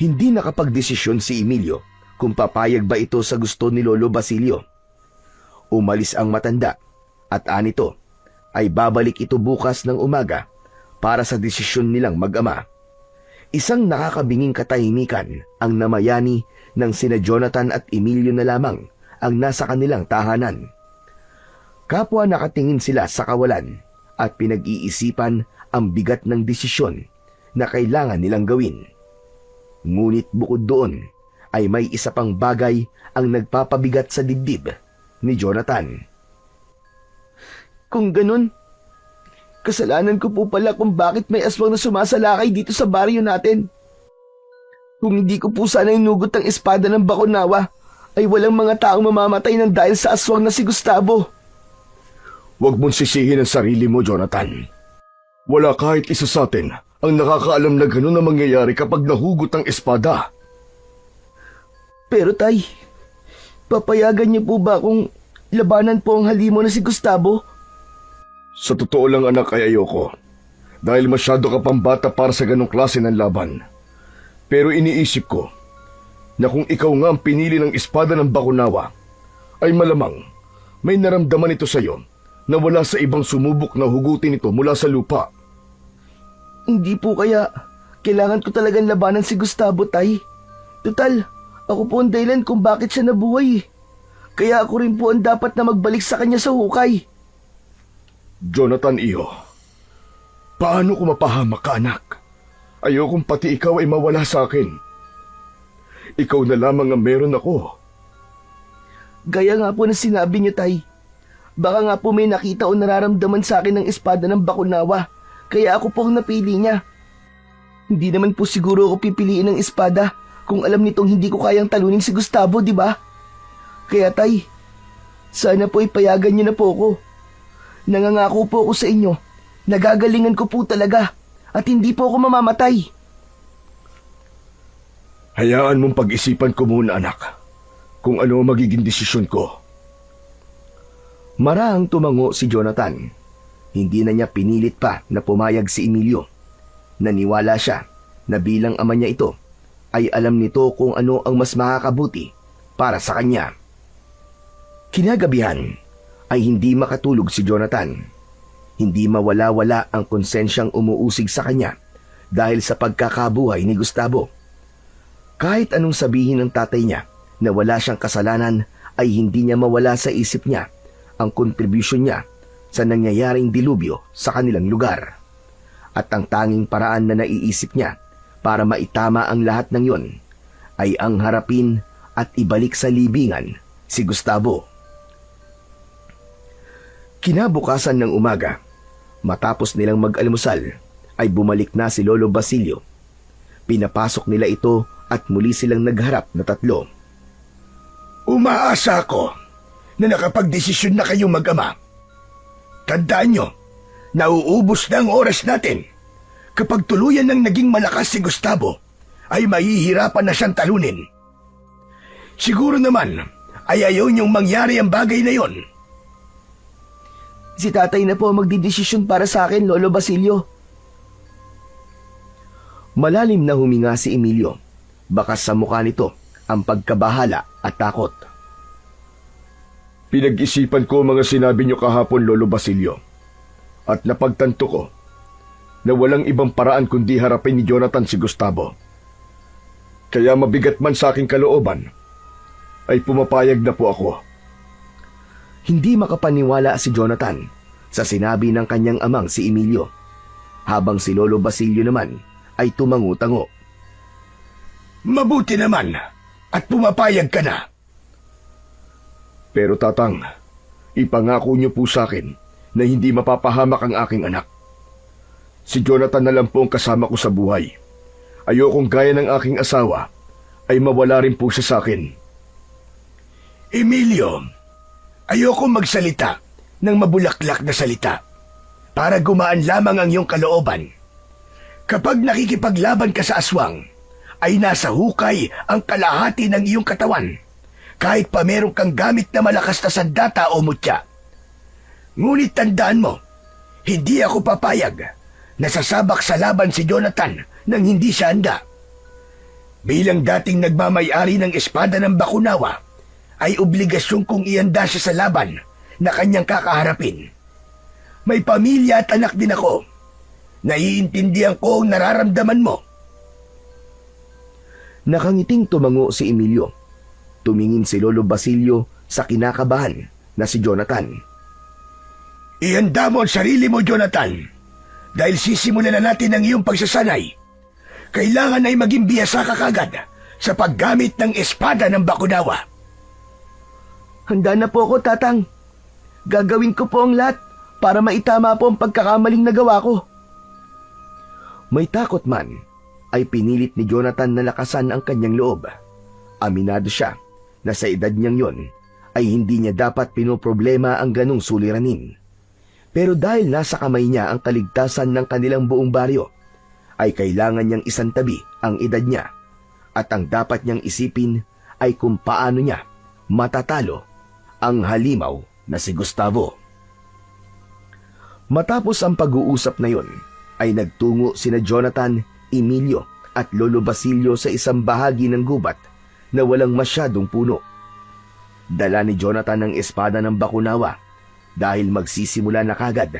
Hindi nakapagdesisyon si Emilio kung papayag ba ito sa gusto ni Lolo Basilio. Umalis ang matanda at anito ay babalik ito bukas ng umaga para sa desisyon nilang mag-ama. Isang nakakabinging katahimikan ang namayani ng sina Jonathan at Emilio na lamang ang nasa kanilang tahanan. Kapwa nakatingin sila sa kawalan at pinag-iisipan ang bigat ng desisyon na kailangan nilang gawin. Ngunit bukod doon ay may isa pang bagay ang nagpapabigat sa dibdib ni Jonathan. Kung ganun, kasalanan ko po pala kung bakit may aswang na sumasalakay dito sa baryo natin. Kung hindi ko po sana inugot ang espada ng Bakunawa, ay walang mga taong mamamatay ng dahil sa aswang na si Gustavo. Huwag mong sisihin ang sarili mo, Jonathan. Wala kahit isa sa atin ang nakakaalam na gano'n ang mangyayari kapag nahugot ang espada. Pero tay, papayagan niyo po ba kung labanan po ang halimo na si Gustavo? Sa totoo lang, anak, ay ayoko. Dahil masyado ka pang bata para sa ganong klase ng laban. Pero iniisip ko na kung ikaw nga ang pinili ng espada ng Bakunawa, ay malamang may naramdaman ito sa'yo na wala sa ibang sumubok na hugutin ito mula sa lupa. Hindi po kaya kailangan ko talagang labanan si Gustavo, tay. Total, ako po ang dahilan kung bakit siya nabuhay. Kaya ako rin po ang dapat na magbalik sa kanya sa hukay. Jonathan, iyo, paano ko mapahamak ka, anak? Ayokong pati ikaw ay mawala sa akin. Ikaw na lamang ang meron ako. Gaya nga po na sinabi niyo, tay. Baka nga po may nakita o nararamdaman sa akin ng espada ng Bakunawa, kaya ako po ang napili niya. Hindi naman po siguro ako pipiliin ng espada kung alam nitong hindi ko kayang talunin si Gustavo, di ba? Kaya tay, sana po ipayagan niyo na po ako. Nangangako po ako sa inyo, nagagalingan ko po talaga at hindi po ako mamamatay. Hayaan mong pag-isipan ko muna, anak, kung ano ang magiging desisyon ko. Marahang tumango si Jonathan. Hindi na niya pinilit pa na pumayag si Emilio. Naniwala siya na bilang ama niya ito, ay alam nito kung ano ang mas makakabuti para sa kanya. Kinagabihan ay hindi makatulog si Jonathan. Hindi mawala-wala ang konsensyang umuusig sa kanya dahil sa pagkakabuhay ni Gustavo. Kahit anong sabihin ng tatay niya na wala siyang kasalanan, ay hindi niya mawala sa isip niya ang kontribusyon niya sa nangyayaring dilubyo sa kanilang lugar. At ang tanging paraan na naiisip niya para maitama ang lahat ng yon ay ang harapin at ibalik sa libingan si Gustavo. Kinabukasan ng umaga, matapos nilang mag-almusal, ay bumalik na si Lolo Basilio. Pinapasok nila ito at muli silang nagharap na tatlo. Umaasa ako na nakapagdesisyon na kayong mag-ama. Tandaan nyo, nauubos na ang oras natin. Kapag tuluyan ng naging malakas si Gustavo, ay mahihirapan na siyang talunin. Siguro naman ay ayaw niyong mangyari ang bagay na yon. Si tatay na po magdidesisyon para sa akin, Lolo Basilio. Malalim na huminga si Emilio. Bakas sa mukha nito ang pagkabahala at takot. Pinag-isipan ko ang mga sinabi niyo kahapon, Lolo Basilio. At napagtanto ko na walang ibang paraan kundi harapin ni Jonathan si Gustavo. Kaya mabigat man sa aking kalooban, ay pumapayag na po ako. Hindi makapaniwala si Jonathan sa sinabi ng kanyang amang si Emilio, habang si Lolo Basilio naman ay tumangu-tango. Mabuti naman at pumapayag ka na. Pero tatang, ipangako niyo po sa akin na hindi mapapahamak ang aking anak. Si Jonathan na lang po ang kasama ko sa buhay. Ayokong gaya ng aking asawa ay mawala rin po siya sa akin. Emilio, ayoko magsalita ng mabulaklak na salita para gumaan lamang ang iyong kalooban. Kapag nakikipaglaban ka sa aswang, ay nasa hukay ang kalahati ng iyong katawan, kahit pa meron kang gamit na malakas na sandata o mutya. Ngunit tandaan mo, hindi ako papayag na sasabak sa laban si Jonathan nang hindi siya handa. Bilang dating nagmamay-ari ng espada ng Bakunawa, ay obligasyon kong ihanda siya sa laban na kanyang kakaharapin. May pamilya at anak din ako. Naiintindihan ko ang nararamdaman mo. Nakangiting tumango si Emilio. Tumingin si Lolo Basilio sa kinakabahan na si Jonathan. Ihanda mo ang sarili mo, Jonathan. Dahil sisimulan na natin ang iyong pagsasanay. Kailangan ay maging biyasa ka kagad sa paggamit ng espada ng Bakunawa. Handa na po ako, tatang. Gagawin ko po ang lahat para maitama po ang pagkakamaling nagawa ko. May takot man, ay pinilit ni Jonathan na lakasan ang kanyang loob. Aminado siya na sa edad niyang yon, ay hindi niya dapat pinoproblema ang ganong suliranin. Pero dahil nasa kamay niya ang kaligtasan ng kanilang buong baryo, ay kailangan niyang isantabi ang edad niya, at ang dapat niyang isipin ay kung paano niya matatalo ang halimaw na si Gustavo. Matapos ang pag-uusap na yon, ay nagtungo sina Jonathan, Emilio at Lolo Basilio sa isang bahagi ng gubat na walang masyadong puno. Dala ni Jonathan ang espada ng Bakunawa dahil magsisimula na kagad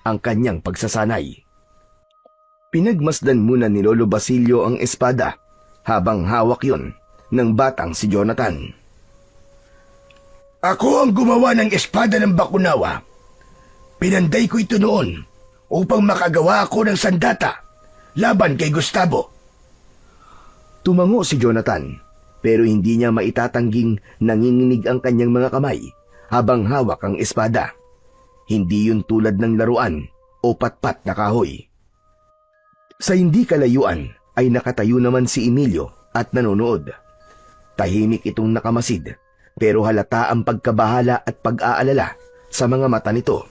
ang kanyang pagsasanay. Pinagmasdan muna ni Lolo Basilio ang espada habang hawak yon ng batang si Jonathan. Ako ang gumawa ng espada ng Bakunawa. Pinanday ko ito noon upang makagawa ako ng sandata laban kay Gustavo. Tumango si Jonathan, pero hindi niya maitatangging nanginginig ang kanyang mga kamay habang hawak ang espada. Hindi yun tulad ng laruan o patpat na kahoy. Sa hindi kalayuan ay nakatayo naman si Emilio at nanonood. Tahimik itong nakamasid, pero halata ang pagkabahala at pag-aalala sa mga mata nito.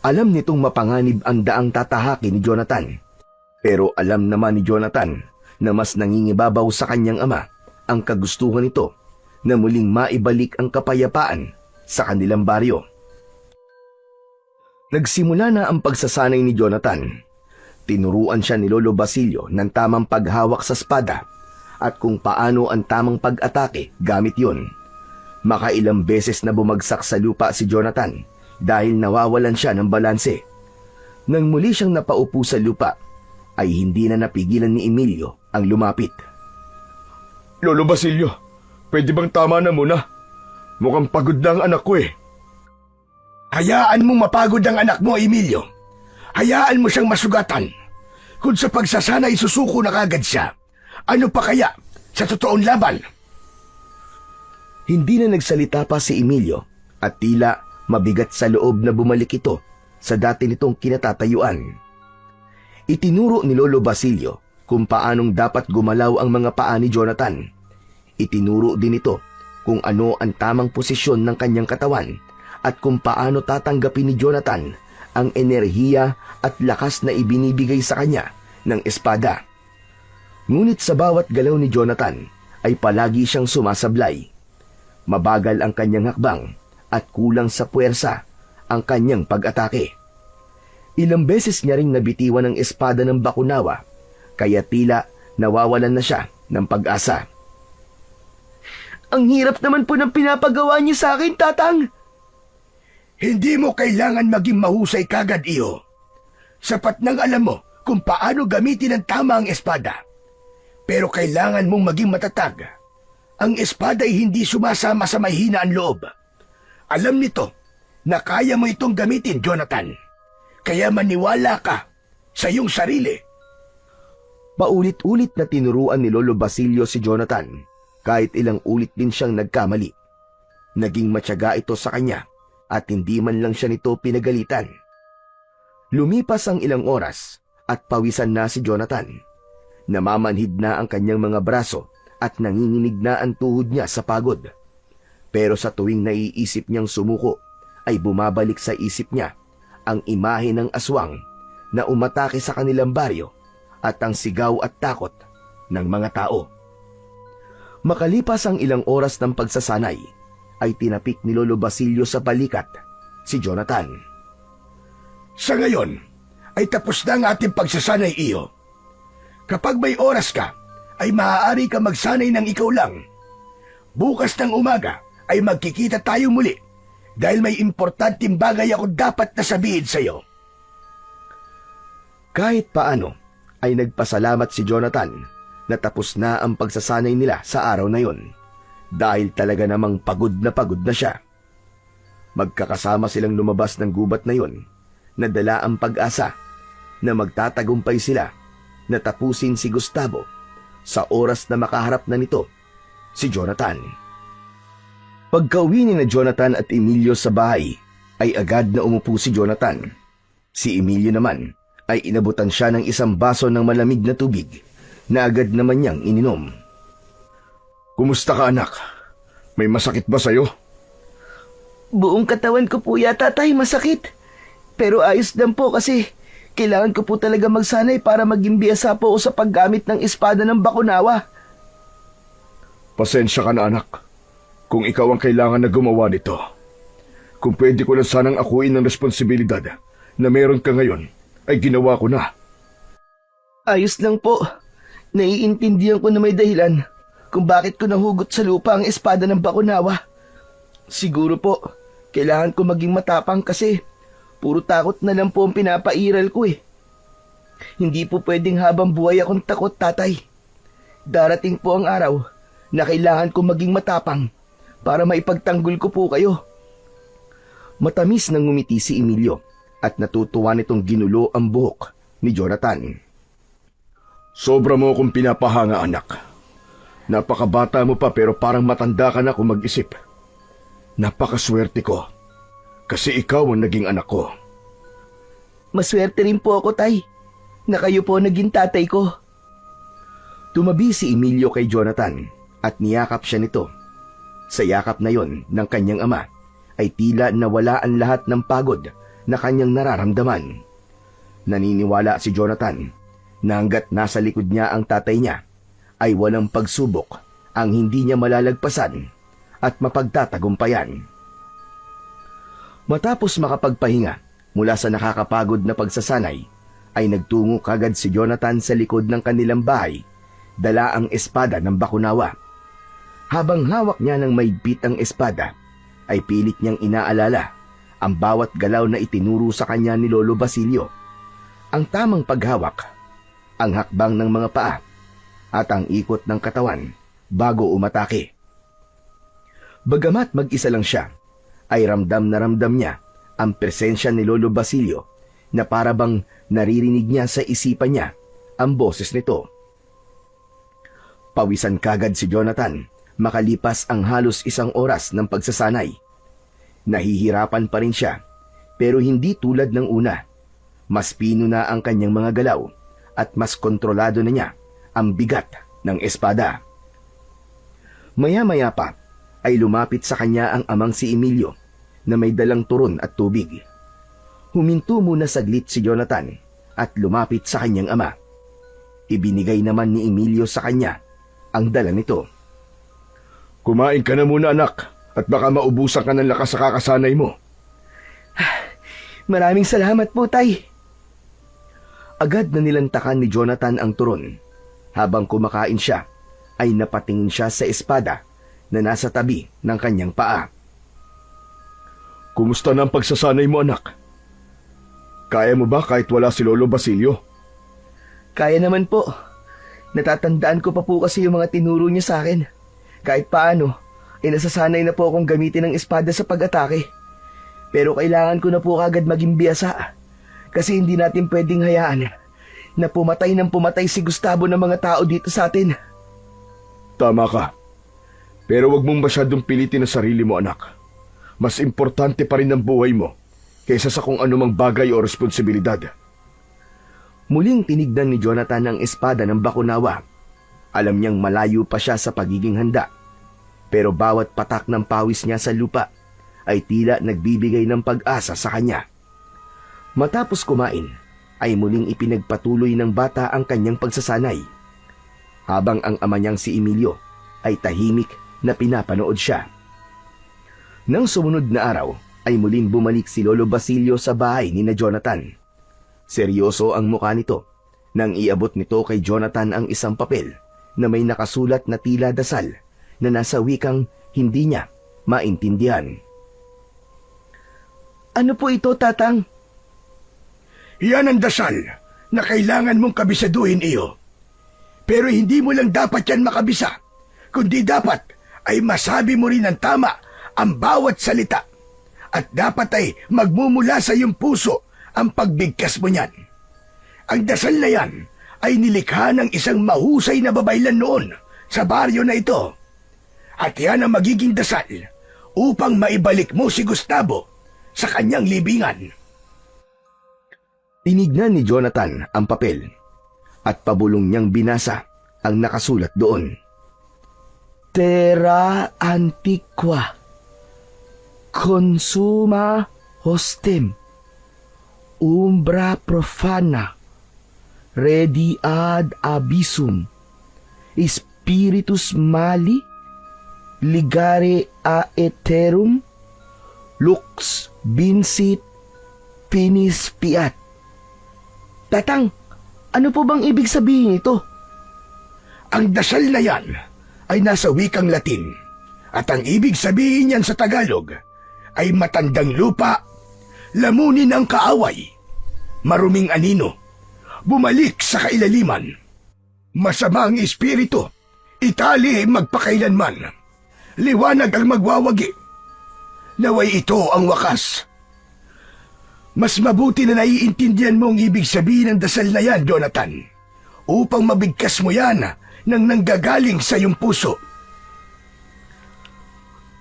Alam nitong mapanganib ang daang tatahakin ni Jonathan, pero alam naman ni Jonathan na mas nangingibabaw sa kanyang ama ang kagustuhan nito na muling maibalik ang kapayapaan sa kanilang baryo. Nagsimula na ang pagsasanay ni Jonathan. Tinuruan siya ni Lolo Basilio ng tamang paghawak sa espada at kung paano ang tamang pag-atake gamit yon. Makailang beses na bumagsak sa lupa si Jonathan dahil nawawalan siya ng balanse. Nang muli siyang napaupo sa lupa, ay hindi na napigilan ni Emilio ang lumapit. Lolo Basilio, pwede bang tama na muna? Mukhang pagod na ang anak ko eh. Hayaan mong mapagod ang anak mo, Emilio. Hayaan mo siyang masugatan. Kung sa pagsasanay susuko na kagad siya, ano pa kaya sa totoong laban? Hindi na nagsalita pa si Emilio at tila mabigat sa loob na bumalik ito sa dati nitong kinatatayuan. Itinuro ni Lolo Basilio kung paanong dapat gumalaw ang mga paa ni Jonathan. Itinuro din ito kung ano ang tamang posisyon ng kanyang katawan at kung paano tatanggapin ni Jonathan ang enerhiya at lakas na ibinibigay sa kanya ng espada. Ngunit sa bawat galaw ni Jonathan ay palagi siyang sumasablay. Mabagal ang kanyang hakbang at kulang sa puwersa ang kanyang pag-atake. Ilang beses niya ring nabitiwan ang espada ng Bakunawa, kaya tila nawawalan na siya ng pag-asa. Ang hirap naman po ng pinapagawa niyo sa akin, Tatang. Hindi mo kailangan maging mahusay kagad, Iho. Sapat nang alam mo kung paano gamitin ng tama ang espada. Pero kailangan mong maging matatag. Ang espada ay hindi sumasama sa mahina ang loob. Alam nito na kaya mo itong gamitin, Jonathan. Kaya maniwala ka sa iyong sarili. Paulit-ulit na tinuruan ni Lolo Basilio si Jonathan, kahit ilang ulit din siyang nagkamali. Naging matyaga ito sa kanya at hindi man lang siya nito pinagalitan. Lumipas ang ilang oras at pawisan na si Jonathan. Namamanhid na ang kanyang mga braso at nanginginig na ang tuhod niya sa pagod. Pero sa tuwing naiisip niyang sumuko, ay bumabalik sa isip niya ang imahe ng aswang na umatake sa kanilang baryo at ang sigaw at takot ng mga tao. Makalipas ang ilang oras ng pagsasanay, ay tinapik ni Lolo Basilio sa balikat si Jonathan. Sa ngayon, ay tapos na ang ating pagsasanay, Iho. Kapag may oras ka, ay maaari ka magsanay ng ikaw lang. Bukas ng umaga ay magkikita tayo muli dahil may importanteng bagay ako dapat na sabihin sa iyo. Kahit paano ay nagpasalamat si Jonathan na tapos na ang pagsasanay nila sa araw na yon dahil talaga namang pagod na siya. Magkakasama silang lumabas ng gubat na yon na dala ang pag-asa na magtatagumpay sila na tapusin si Gustavo sa oras na makaharap na nito si Jonathan. Pagka-uwi ni na Jonathan at Emilio sa bahay, ay agad na umupo si Jonathan. Si Emilio naman ay inabutan siya ng isang baso ng malamig na tubig na agad naman niyang ininom. Kumusta ka, anak? May masakit ba sa'yo? Buong katawan ko po yata, Tay, masakit. Pero ayos lang po kasi kailangan ko po talaga magsanay para maging biyasa po ako sa paggamit ng espada ng Bakunawa. Pasensya ka na, anak. Kung ikaw ang kailangan na gumawa nito. Kung pwede ko lang sanang akuin ng responsibilidad na meron ka ngayon, ay ginawa ko na. Ayos lang po. Naiintindihan ko na may dahilan kung bakit ko nahugot sa lupa ang espada ng Bakunawa. Siguro po, kailangan ko maging matapang kasi puro takot na lang po ang pinapairal ko eh. Hindi po pwedeng habang buhay akong takot, Tatay. Darating po ang araw na kailangan ko maging matapang para maipagtanggol ko po kayo. Matamis nang ngumiti si Emilio at natutuwa nitong ginulo ang buhok ni Jonathan. Sobra mo akong pinapahanga, anak. Napakabata mo pa pero parang matanda ka na kung mag-isip. Napakaswerte ko kasi ikaw ang naging anak ko. Maswerte rin po ako, Tay, na kayo po naging tatay ko. Tumabi si Emilio kay Jonathan at niyakap siya nito. Sa yakap na yon ng kanyang ama ay tila nawala ang lahat ng pagod na kanyang nararamdaman. Naniniwala si Jonathan na hanggat nasa likod niya ang tatay niya ay walang pagsubok ang hindi niya malalagpasan at mapagtatagumpayan. Matapos makapagpahinga mula sa nakakapagod na pagsasanay, ay nagtungo kagad si Jonathan sa likod ng kanilang bahay, dala ang espada ng Bakunawa. Habang hawak niya ng maigpit ang espada, ay pilit niyang inaalala ang bawat galaw na itinuro sa kanya ni Lolo Basilio. Ang tamang paghawak, ang hakbang ng mga paa, at ang ikot ng katawan bago umatake. Bagamat mag-isa lang siya, ay ramdam na ramdam niya ang presensya ni Lolo Basilio na parabang naririnig niya sa isipan niya ang boses nito. Pawisan kagad si Jonathan makalipas ang halos isang oras ng pagsasanay. Nahihirapan pa rin siya pero hindi tulad ng una. Mas pino na ang kanyang mga galaw at mas kontrolado na niya ang bigat ng espada. Maya-maya pa ay lumapit sa kanya ang amang si Emilio na may dalang turon at tubig. Huminto muna saglit si Jonathan at lumapit sa kanyang ama. Ibinigay naman ni Emilio sa kanya ang dala nito. Kumain ka na muna anak at baka maubusan ka ng lakas sa kakasanay mo. Maraming salamat po, Tay. Agad na nilantakan ni Jonathan ang turon. Habang kumakain siya, ay napatingin siya sa espada na nasa tabi ng kanyang paa. Kumusta na ang pagsasanay mo anak? Kaya mo ba kahit wala si Lolo Basilio? Kaya naman po. Natatandaan ko pa po kasi yung mga tinuro niya sa akin. Kahit paano, nasasanay na po akong gamitin ng espada sa pag-atake. Pero kailangan ko na po agad maging biyasa. Kasi hindi natin pwedeng hayaan na pumatay ng pumatay si Gustavo ng mga tao dito sa atin. Tama ka. Pero wag mong masyadong pilitin ang sarili mo anak. Mas importante pa rin ang buhay mo kaysa sa kung anumang bagay o responsibilidad. Muling tinignan ni Jonathan ang espada ng Bakunawa. Alam niyang malayo pa siya sa pagiging handa. Pero bawat patak ng pawis niya sa lupa ay tila nagbibigay ng pag-asa sa kanya. Matapos kumain, ay muling ipinagpatuloy ng bata ang kanyang pagsasanay. Habang ang ama niyang si Emilio ay tahimik na pinapanood siya. Nang sumunod na araw, ay muling bumalik si Lolo Basilio sa bahay ni na Jonathan. Seryoso ang mukha nito nang iabot nito kay Jonathan ang isang papel na may nakasulat na tila dasal na nasa wikang hindi niya maintindihan. Ano po ito, Tatang? Yan ang dasal na kailangan mong kabisaduhin iyo. Pero hindi mo lang dapat yan makabisa, kundi dapat ay masabi mo rin ng tama ang bawat salita. At dapat ay magmumula sa iyong puso ang pagbigkas mo niyan. Ang dasal na yan ay nilikha ng isang mahusay na babaylan noon sa baryo na ito. At yan ang magiging dasal upang maibalik mo si Gustavo sa kanyang libingan. Tinignan ni Jonathan ang papel at pabulong niyang binasa ang nakasulat doon. Terra antiqua, consuma hostem, umbra profana, redi ad abyssum, spiritus mali, ligare a eterum, lux vincit finis fiat. Tatang, ano po bang ibig sabihin ito? Ang dasal na yan ay nasa wikang Latin at ang ibig sabihin yan sa Tagalog ay matandang lupa, lamunin ang kaaway, maruming anino, bumalik sa kailaliman, masama ang espiritu, itali magpakailanman, liwanag ang magwawagi, naway ito ang wakas. Mas mabuti na naiintindihan mo ang ibig sabihin ng dasal na yan, Jonathan, upang mabigkas mo yan nang nanggagaling sa iyong puso.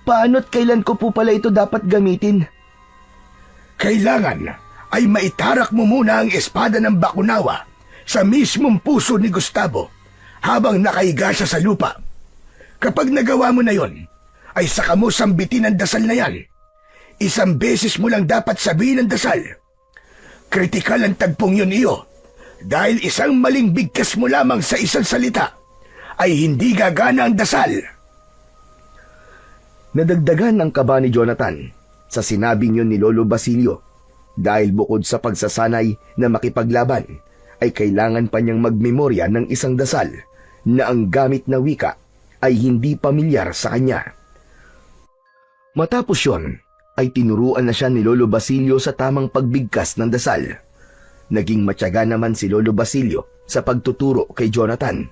Paano't kailan ko po pala ito dapat gamitin? Kailangan ay maitarak mo muna ang espada ng Bakunawa sa mismong puso ni Gustavo habang nakahiga siya sa lupa. Kapag nagawa mo na yon, ay saka mo sambitin ang dasal na yan. Isang beses mo lang dapat sabihin ang dasal. Kritikal ang tagpong yun iyo, dahil isang maling bigkas mo lamang sa isang salita ay hindi gagana ang dasal. Nadagdagan ang kaba ni Jonathan sa sinabing yun ni Lolo Basilio dahil bukod sa pagsasanay na makipaglaban ay kailangan pa niyang magmemorya ng isang dasal na ang gamit na wika ay hindi pamilyar sa kanya. Matapos yun, ay tinuruan na siya ni Lolo Basilio sa tamang pagbigkas ng dasal. Naging matyaga naman si Lolo Basilio sa pagtuturo kay Jonathan.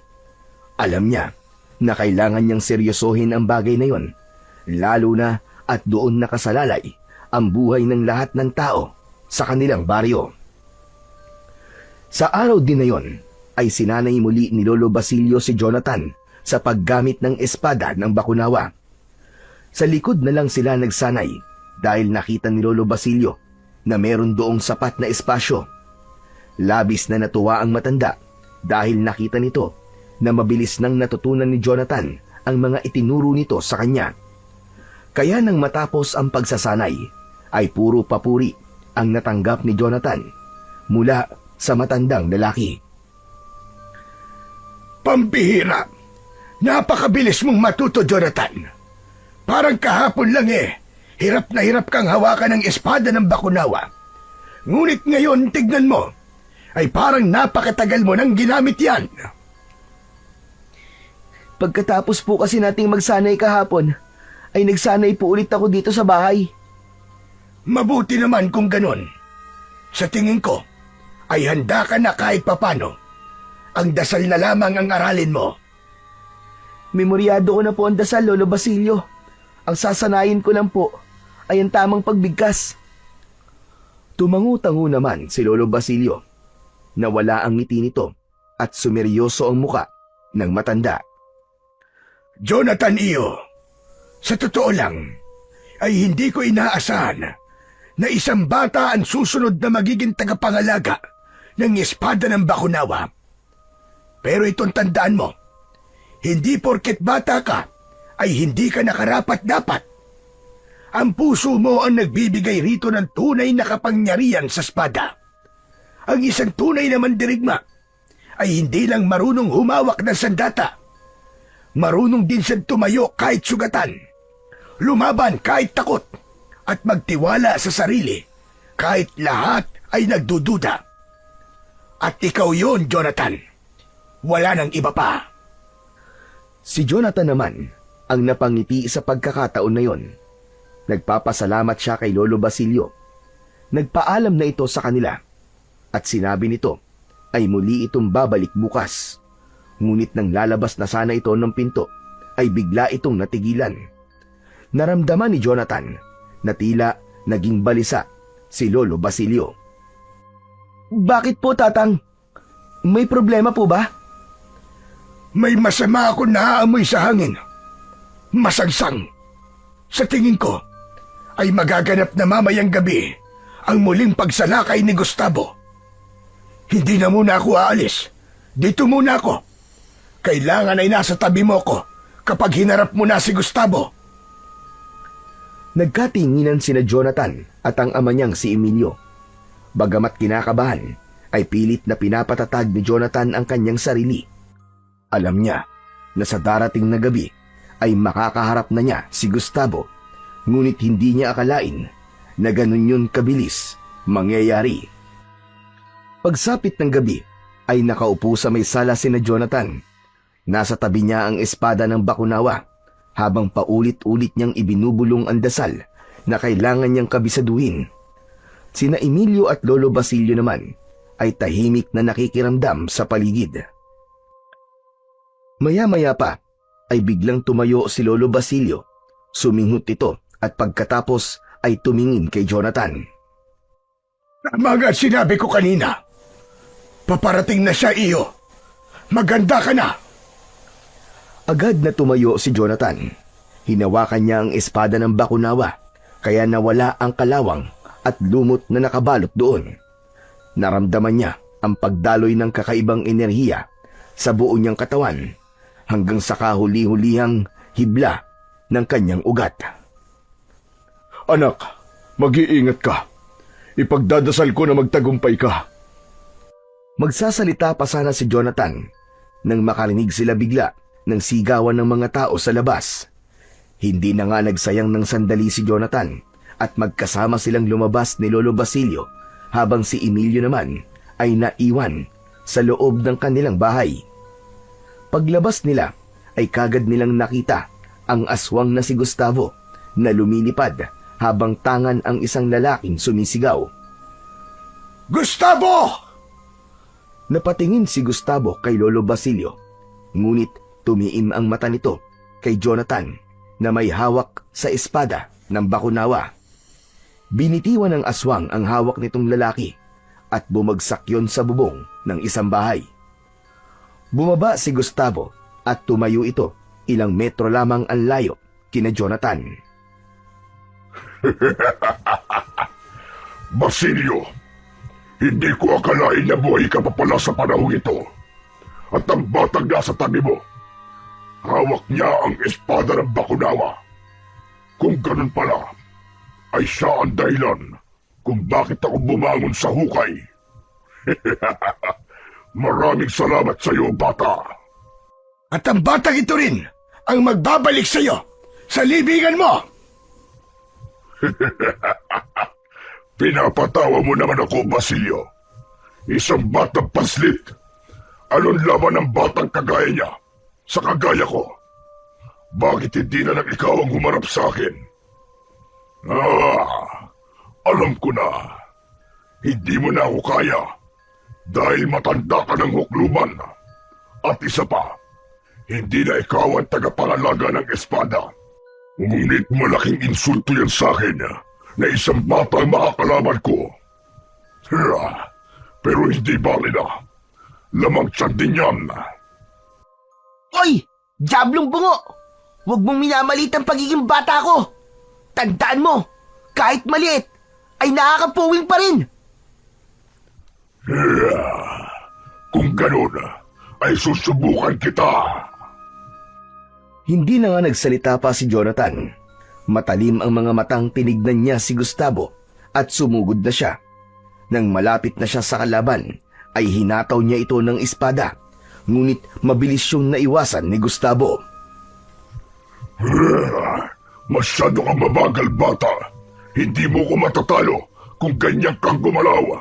Alam niya na kailangan niyang seryosohin ang bagay na yon, lalo na at doon nakasalalay ang buhay ng lahat ng tao sa kanilang baryo. Sa araw din na yon, ay sinanay muli ni Lolo Basilio si Jonathan sa paggamit ng espada ng Bakunawa. Sa likod na lang sila nagsanay dahil nakita ni Lolo Basilio na meron doong sapat na espasyo. Labis na natuwa ang matanda dahil nakita nito na mabilis nang natutunan ni Jonathan ang mga itinuro nito sa kanya. Kaya nang matapos ang pagsasanay, ay puro papuri ang natanggap ni Jonathan mula sa matandang lalaki. Pambihira. Napakabilis mong matuto, Jonathan. Parang kahapon lang hirap na hirap kang hawakan ng espada ng Bakunawa. Ngunit ngayon, tignan mo, ay parang napakatagal mo nang ginamit yan. Pagkatapos po kasi nating magsanay kahapon, ay nagsanay po ulit ako dito sa bahay. Mabuti naman kung ganon. Sa tingin ko, ay handa ka na kahit papano. Ang dasal na lamang ang aralin mo. Memoryado ko na po ang dasal, Lolo Basilio. Ang sasanayin ko lang po ay ang tamang pagbigkas. Tumangu-tangu naman si Lolo Basilio. Nawala ang ngiti nito at sumeryoso ang muka ng matanda. Jonathan Iyo, sa totoo lang, ay hindi ko inaasahan na isang bata ang susunod na magiging tagapangalaga ng espada ng Bakunawa. Pero itong tandaan mo, hindi porket bata ka, ay hindi ka nakarapat-dapat. Ang puso mo ang nagbibigay rito ng tunay na kapangyarihan sa espada. Ang isang tunay na mandirigma ay hindi lang marunong humawak ng sandata. Marunong din siyang tumayo kahit sugatan, lumaban kahit takot, at magtiwala sa sarili kahit lahat ay nagdududa. At ikaw yon, Jonathan. Wala nang iba pa. Si Jonathan naman ang napangiti sa pagkakataon na yon. Nagpapasalamat siya kay Lolo Basilio. Nagpaalam na ito sa kanila at sinabi nito ay muli itong babalik bukas. Ngunit nang lalabas na sana ito ng pinto ay bigla itong natigilan. Naramdaman ni Jonathan na tila naging balisa si Lolo Basilio. Bakit po, Tatang? May problema po ba? May masama ako naaamoy sa hangin. Masagsang. Sa tingin ko, ay magaganap na mamayang gabi ang muling pagsalakay ni Gustavo. Hindi na muna ako aalis. Dito muna ako. Kailangan ay nasa tabi mo ko kapag hinarap mo na si Gustavo. Nagkatinginan sina Jonathan at ang ama niyang si Emilio. Bagamat kinakabahan, ay pilit na pinapatatag ni Jonathan ang kanyang sarili. Alam niya na sa darating na gabi ay makakaharap na niya si Gustavo, ngunit hindi niya akalain na ganun yun kabilis mangyayari. Pagsapit ng gabi ay nakaupo sa may sala sina Jonathan. Nasa tabi niya ang espada ng Bakunawa habang paulit-ulit niyang ibinubulong ang dasal na kailangan niyang kabisaduhin. Sina Emilio at Lolo Basilio naman ay tahimik na nakikiramdam sa paligid. Maya-maya pa ay biglang tumayo si Lolo Basilio. Suminghot ito at pagkatapos ay tumingin kay Jonathan. Tama nga sinabi ko kanina. Paparating na siya, Iyo. Maganda ka na. Agad na tumayo si Jonathan. Hinawakan niya ang espada ng Bakunawa, kaya nawala ang kalawang at lumot na nakabalot doon. Naramdaman niya ang pagdaloy ng kakaibang enerhiya sa buo niyang katawan hanggang sa kahuli-hulihang hibla ng kanyang ugat. Anak, mag-iingat ka. Ipagdadasal ko na magtagumpay ka. Magsasalita pa sana si Jonathan nang makarinig sila bigla ng sigawan ng mga tao sa labas. Hindi na nga nagsayang ng sandali si Jonathan at magkasama silang lumabas ni Lolo Basilio habang si Emilio naman ay naiwan sa loob ng kanilang bahay. Paglabas nila ay kagad nilang nakita ang aswang na si Gustavo na lumilipad habang tangan ang isang lalaking sumisigaw. Gustavo! Napatingin si Gustavo kay Lolo Basilio, ngunit tumiim ang mata nito kay Jonathan na may hawak sa espada ng Bakunawa. Binitiwan ng aswang ang hawak nitong lalaki at bumagsak yon sa bubong ng isang bahay. Bumaba si Gustavo at tumayo ito ilang metro lamang ang layo kina Jonathan. Basilio, hindi ko akalain na buhay ka pa pala sa panahong ito. At ang batang nasa tabi mo, hawak niya ang espada ng Bakunawa. Kung ganun pala, ay siya ang dahilan kung bakit ako bumangon sa hukay. Maraming salamat sa iyo, bata. At ang batang ito rin ang magbabalik sa iyo sa libingan mo. Pinapatawa mo naman ako, Basilio. Isang batang paslit. Anong laban ng batang kagaya niya sa kagaya ko? Bakit hindi na lang ikaw ang humarap sa akin? Alam ko na. Hindi mo na ako kaya dahil matanda ka ng hukluman. At isa pa, hindi na ikaw ang tagapangalaga ng espada. Ngunit malaking insulto yan sa akin na isang bata ang makakalaban ko. Pero hindi bali na. Lamang tiyan din yan. Oy! Diablong bungo! Huwag mong minamalit ang pagiging bata ko! Tandaan mo, kahit maliit, ay nakakapuwing pa rin! Kung ganun, ay susubukan kita. Hindi na nga nagsalita pa si Jonathan. Matalim ang mga matang tinignan niya si Gustavo at sumugod na siya. Nang malapit na siya sa kalaban, ay hinataw niya ito ng espada. Ngunit mabilis siyang naiwasan ni Gustavo. Masyado kang mabagal, bata. Hindi mo ko matatalo kung ganyan kang gumalaw.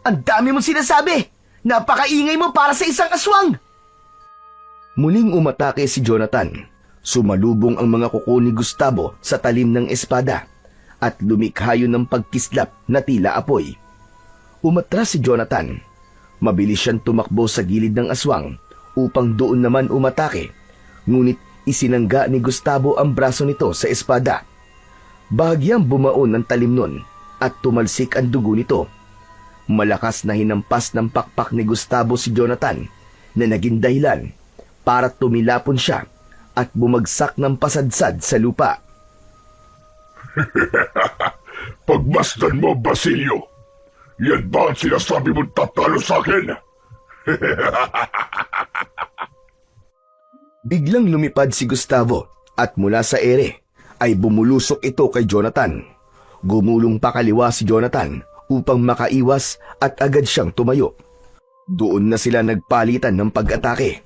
Ang dami mong sinasabi! Napakaingay mo para sa isang aswang! Muling umatake si Jonathan. Sumalubong ang mga kuko ni Gustavo sa talim ng espada at lumikha yun ng pagkislap na tila apoy. Umatras si Jonathan. Mabilis siyang tumakbo sa gilid ng aswang upang doon naman umatake. Ngunit isinangga ni Gustavo ang braso nito sa espada. Bahagyang bumaon ang talim nun at tumalsik ang dugo nito. Malakas na hinampas ng pakpak ni Gustavo si Jonathan na naging dahilan para tumilapon siya at bumagsak ng pasadsad sa lupa. Pagmasdan mo, Basilio. Yan ba ang sinasabi mong tatalo sa akin? Biglang lumipad si Gustavo at mula sa ere ay bumulusok ito kay Jonathan. Gumulong pa kaliwa si Jonathan upang makaiwas at agad siyang tumayo. Doon na sila nagpalitan ng pag-atake.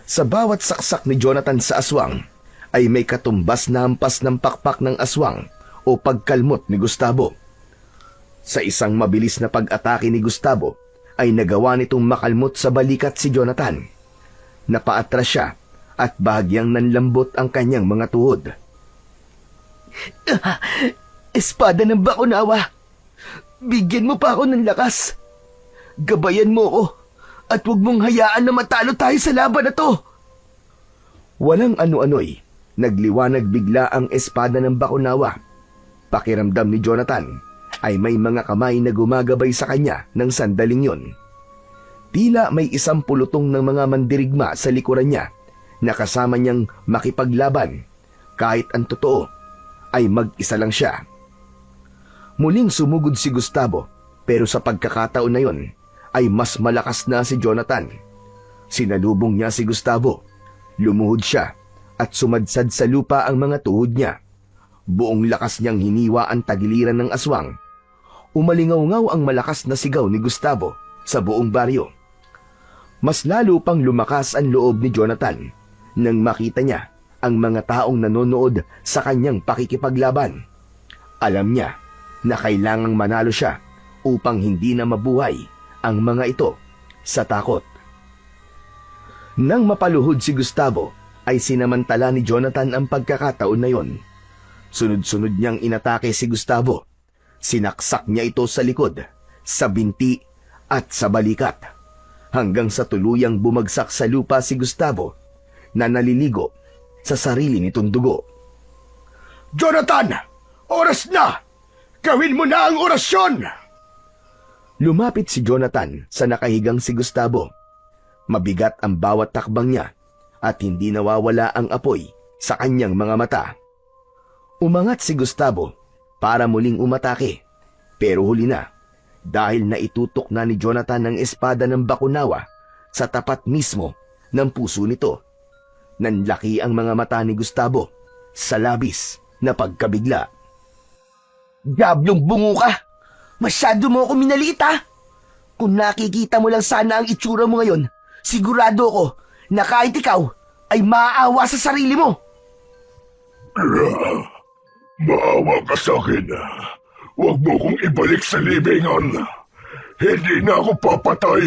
Sa bawat saksak ni Jonathan sa aswang ay may katumbas na hampas ng pakpak ng aswang o pagkalmot ni Gustavo. Sa isang mabilis na pag-atake ni Gustavo ay nagawa nitong makalmot sa balikat si Jonathan. Napaatras siya at bahagyang nanlambot ang kanyang mga tuhod. Espada ng Bakunawa! Bigyan mo pa ako ng lakas! Gabayan mo ako at huwag mong hayaan na matalo tayo sa laban na to! Walang ano-ano'y nagliwanag bigla ang espada ng Bakunawa. Pakiramdam ni Jonathan ay may mga kamay na gumagabay sa kanya ng sandaling yon. Tila may isang pulutong ng mga mandirigma sa likuran niya na kasama niyang makipaglaban kahit ang totoo ay mag-isa lang siya. Muling sumugod si Gustavo pero sa pagkakataon na yon ay mas malakas na si Jonathan. Sinalubong niya si Gustavo. Lumuhod siya at sumadsad sa lupa ang mga tuhod niya. Buong lakas niyang hiniwa ang tagiliran ng aswang. Umalingaw-ngaw ang malakas na sigaw ni Gustavo sa buong baryo. Mas lalo pang lumakas ang loob ni Jonathan nang makita niya ang mga taong nanonood sa kanyang pakikipaglaban. Alam niya na kailangang manalo siya upang hindi na mabuhay ang mga ito sa takot. Nang mapaluhod si Gustavo, ay sinamantala ni Jonathan ang pagkakataon na yon. Sunod-sunod niyang inatake si Gustavo. Sinaksak niya ito sa likod, sa binti at sa balikat. Hanggang sa tuluyang bumagsak sa lupa si Gustavo na naliligo sa sarili nitong dugo. Jonathan! Oras na! Gawin mo na ang orasyon! Lumapit si Jonathan sa nakahigang si Gustavo. Mabigat ang bawat takbang niya at hindi nawawala ang apoy sa kanyang mga mata. Umangat si Gustavo para muling umatake, pero huli na dahil naitutok na ni Jonathan ang espada ng Bakunawa sa tapat mismo ng puso nito. Nanlaki ang mga mata ni Gustavo sa labis na pagkabigla. Diablong bungo ka! Masyado mo ako minaliit ha! Kung nakikita mo lang sana ang itsura mo ngayon, sigurado ako na kahit ikaw ay maaawa sa sarili mo. Maawa ka sa akin. Huwag mo kong ibalik sa libingan. Hindi na ako papatay.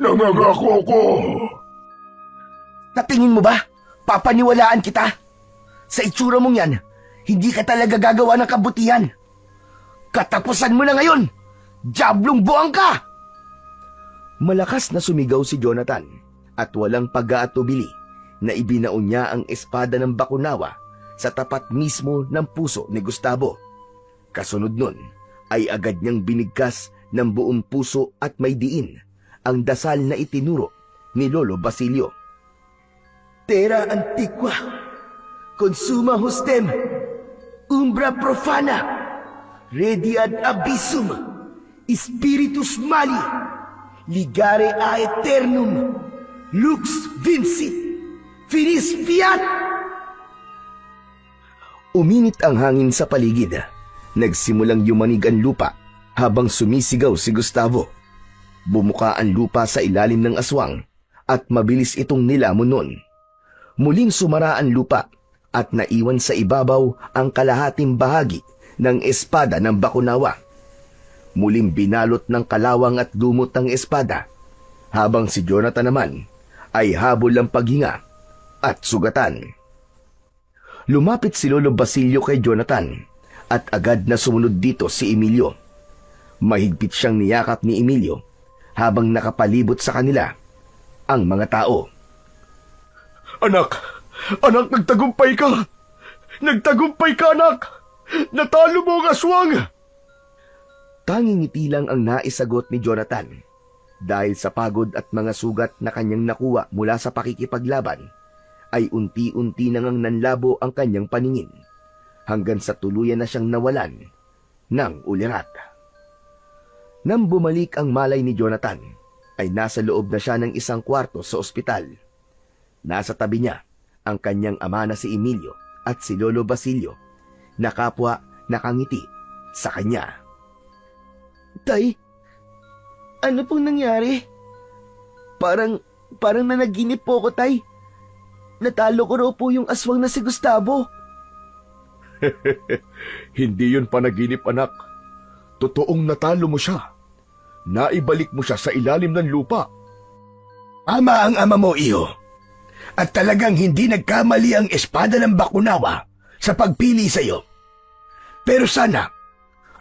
Nangangako ko. Natingin mo ba? Papaniwalaan kita. Sa itsura mong yan, hindi ka talaga gagawa ng kabutihan. Katapusan mo na ngayon! Diablong buwang ka! Malakas na sumigaw si Jonathan at walang pag-aatubili na ibinaon niya ang espada ng Bakunawa sa tapat mismo ng puso ni Gustavo. Kasunod nun ay agad niyang binigkas ng buong puso at may diin ang dasal na itinuro ni Lolo Basilio. Terra antiqua, consuma hostem, umbra profana, redi ad abyssum, spiritus mali, ligare a eternum, lux vincit, finis fiat. Uminit ang hangin sa paligid. Nagsimulang yumanig ang lupa habang sumisigaw si Gustavo. Bumuka ang lupa sa ilalim ng aswang at mabilis itong nilamon nun. Muling sumara ang lupa at naiwan sa ibabaw ang kalahating bahagi ng espada ng Bakunawa. Muling binalot ng kalawang at lumot ng espada, habang si Jonathan naman ay habol ang paghinga at sugatan. Lumapit si Lolo Basilio kay Jonathan at agad na sumunod dito si Emilio. Mahigpit siyang niyakap ni Emilio habang nakapalibot sa kanila ang mga tao. Anak! Anak, nagtagumpay ka! Nagtagumpay ka, anak! Natalo mo ang aswang! Tanging ngiti lang ang naisagot ni Jonathan dahil sa pagod at mga sugat na kanyang nakuha mula sa pakikipaglaban ay unti-unti nang nanlabo ang kanyang paningin hanggang sa tuluyan na siyang nawalan ng ulirat. Nang bumalik ang malay ni Jonathan ay nasa loob na siya ng isang kwarto sa ospital. Nasa tabi niya ang kanyang ama na si Emilio at si Lolo Basilio na kapwa nakangiti sa kanya. Tay, ano pong nangyari? Parang nanaginip po ko, Tay. Natalo ko raw po yung aswang na si Gustavo. Hindi yun panaginip, anak. Totoong natalo mo siya. Naibalik mo siya sa ilalim ng lupa. Ama ang ama mo, iyo. At talagang hindi nagkamali ang espada ng Bakunawa sa pagpili sa iyo. Pero sana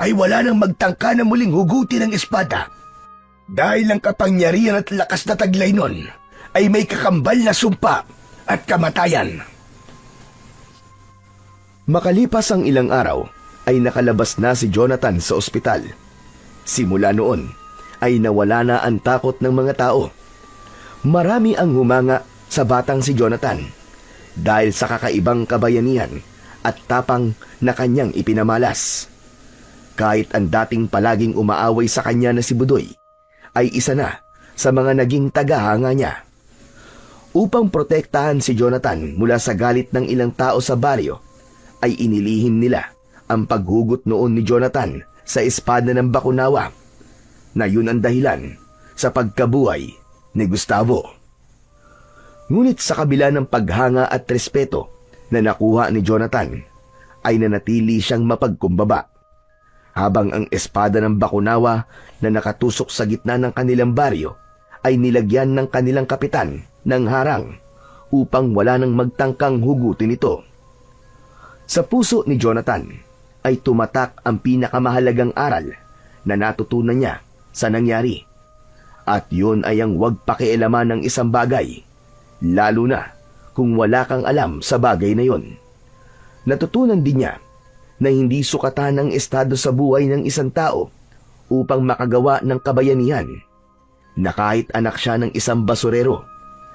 ay wala nang magtangka na muling hugutin ang espada. Dahil ang kapangyarihan at lakas na taglay nun ay may kakambal na sumpa at kamatayan. Makalipas ang ilang araw, ay nakalabas na si Jonathan sa ospital. Simula noon, ay nawala na ang takot ng mga tao. Marami ang humanga sa batang si Jonathan dahil sa kakaibang kabayanihan at tapang na kanyang ipinamalas. Kahit ang dating palaging umaaway sa kanya na si Budoy, ay isa na sa mga naging tagahanga niya. Upang protektahan si Jonathan mula sa galit ng ilang tao sa baryo, ay inilihim nila ang paghugot noon ni Jonathan sa espada ng Bakunawa, na yun ang dahilan sa pagkabuhay ni Gustavo. Ngunit sa kabila ng paghanga at respeto na nakuha ni Jonathan, ay nanatili siyang mapagkumbaba, habang ang espada ng Bakunawa na nakatusok sa gitna ng kanilang baryo ay nilagyan ng kanilang kapitan ng harang upang wala nang magtangkang hugutin ito. Sa puso ni Jonathan ay tumatak ang pinakamahalagang aral na natutunan niya sa nangyari. At yun ay ang huwag pakialaman ng isang bagay, lalo na kung wala kang alam sa bagay na yon. Natutunan din niya na hindi sukatan ang estado sa buhay ng isang tao upang makagawa ng kabayanihan, na kahit anak siya ng isang basurero,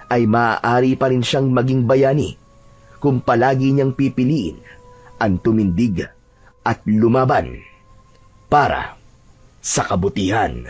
ay maaari pa rin siyang maging bayani kung palagi niyang pipiliin ang tumindig at lumaban para sa kabutihan.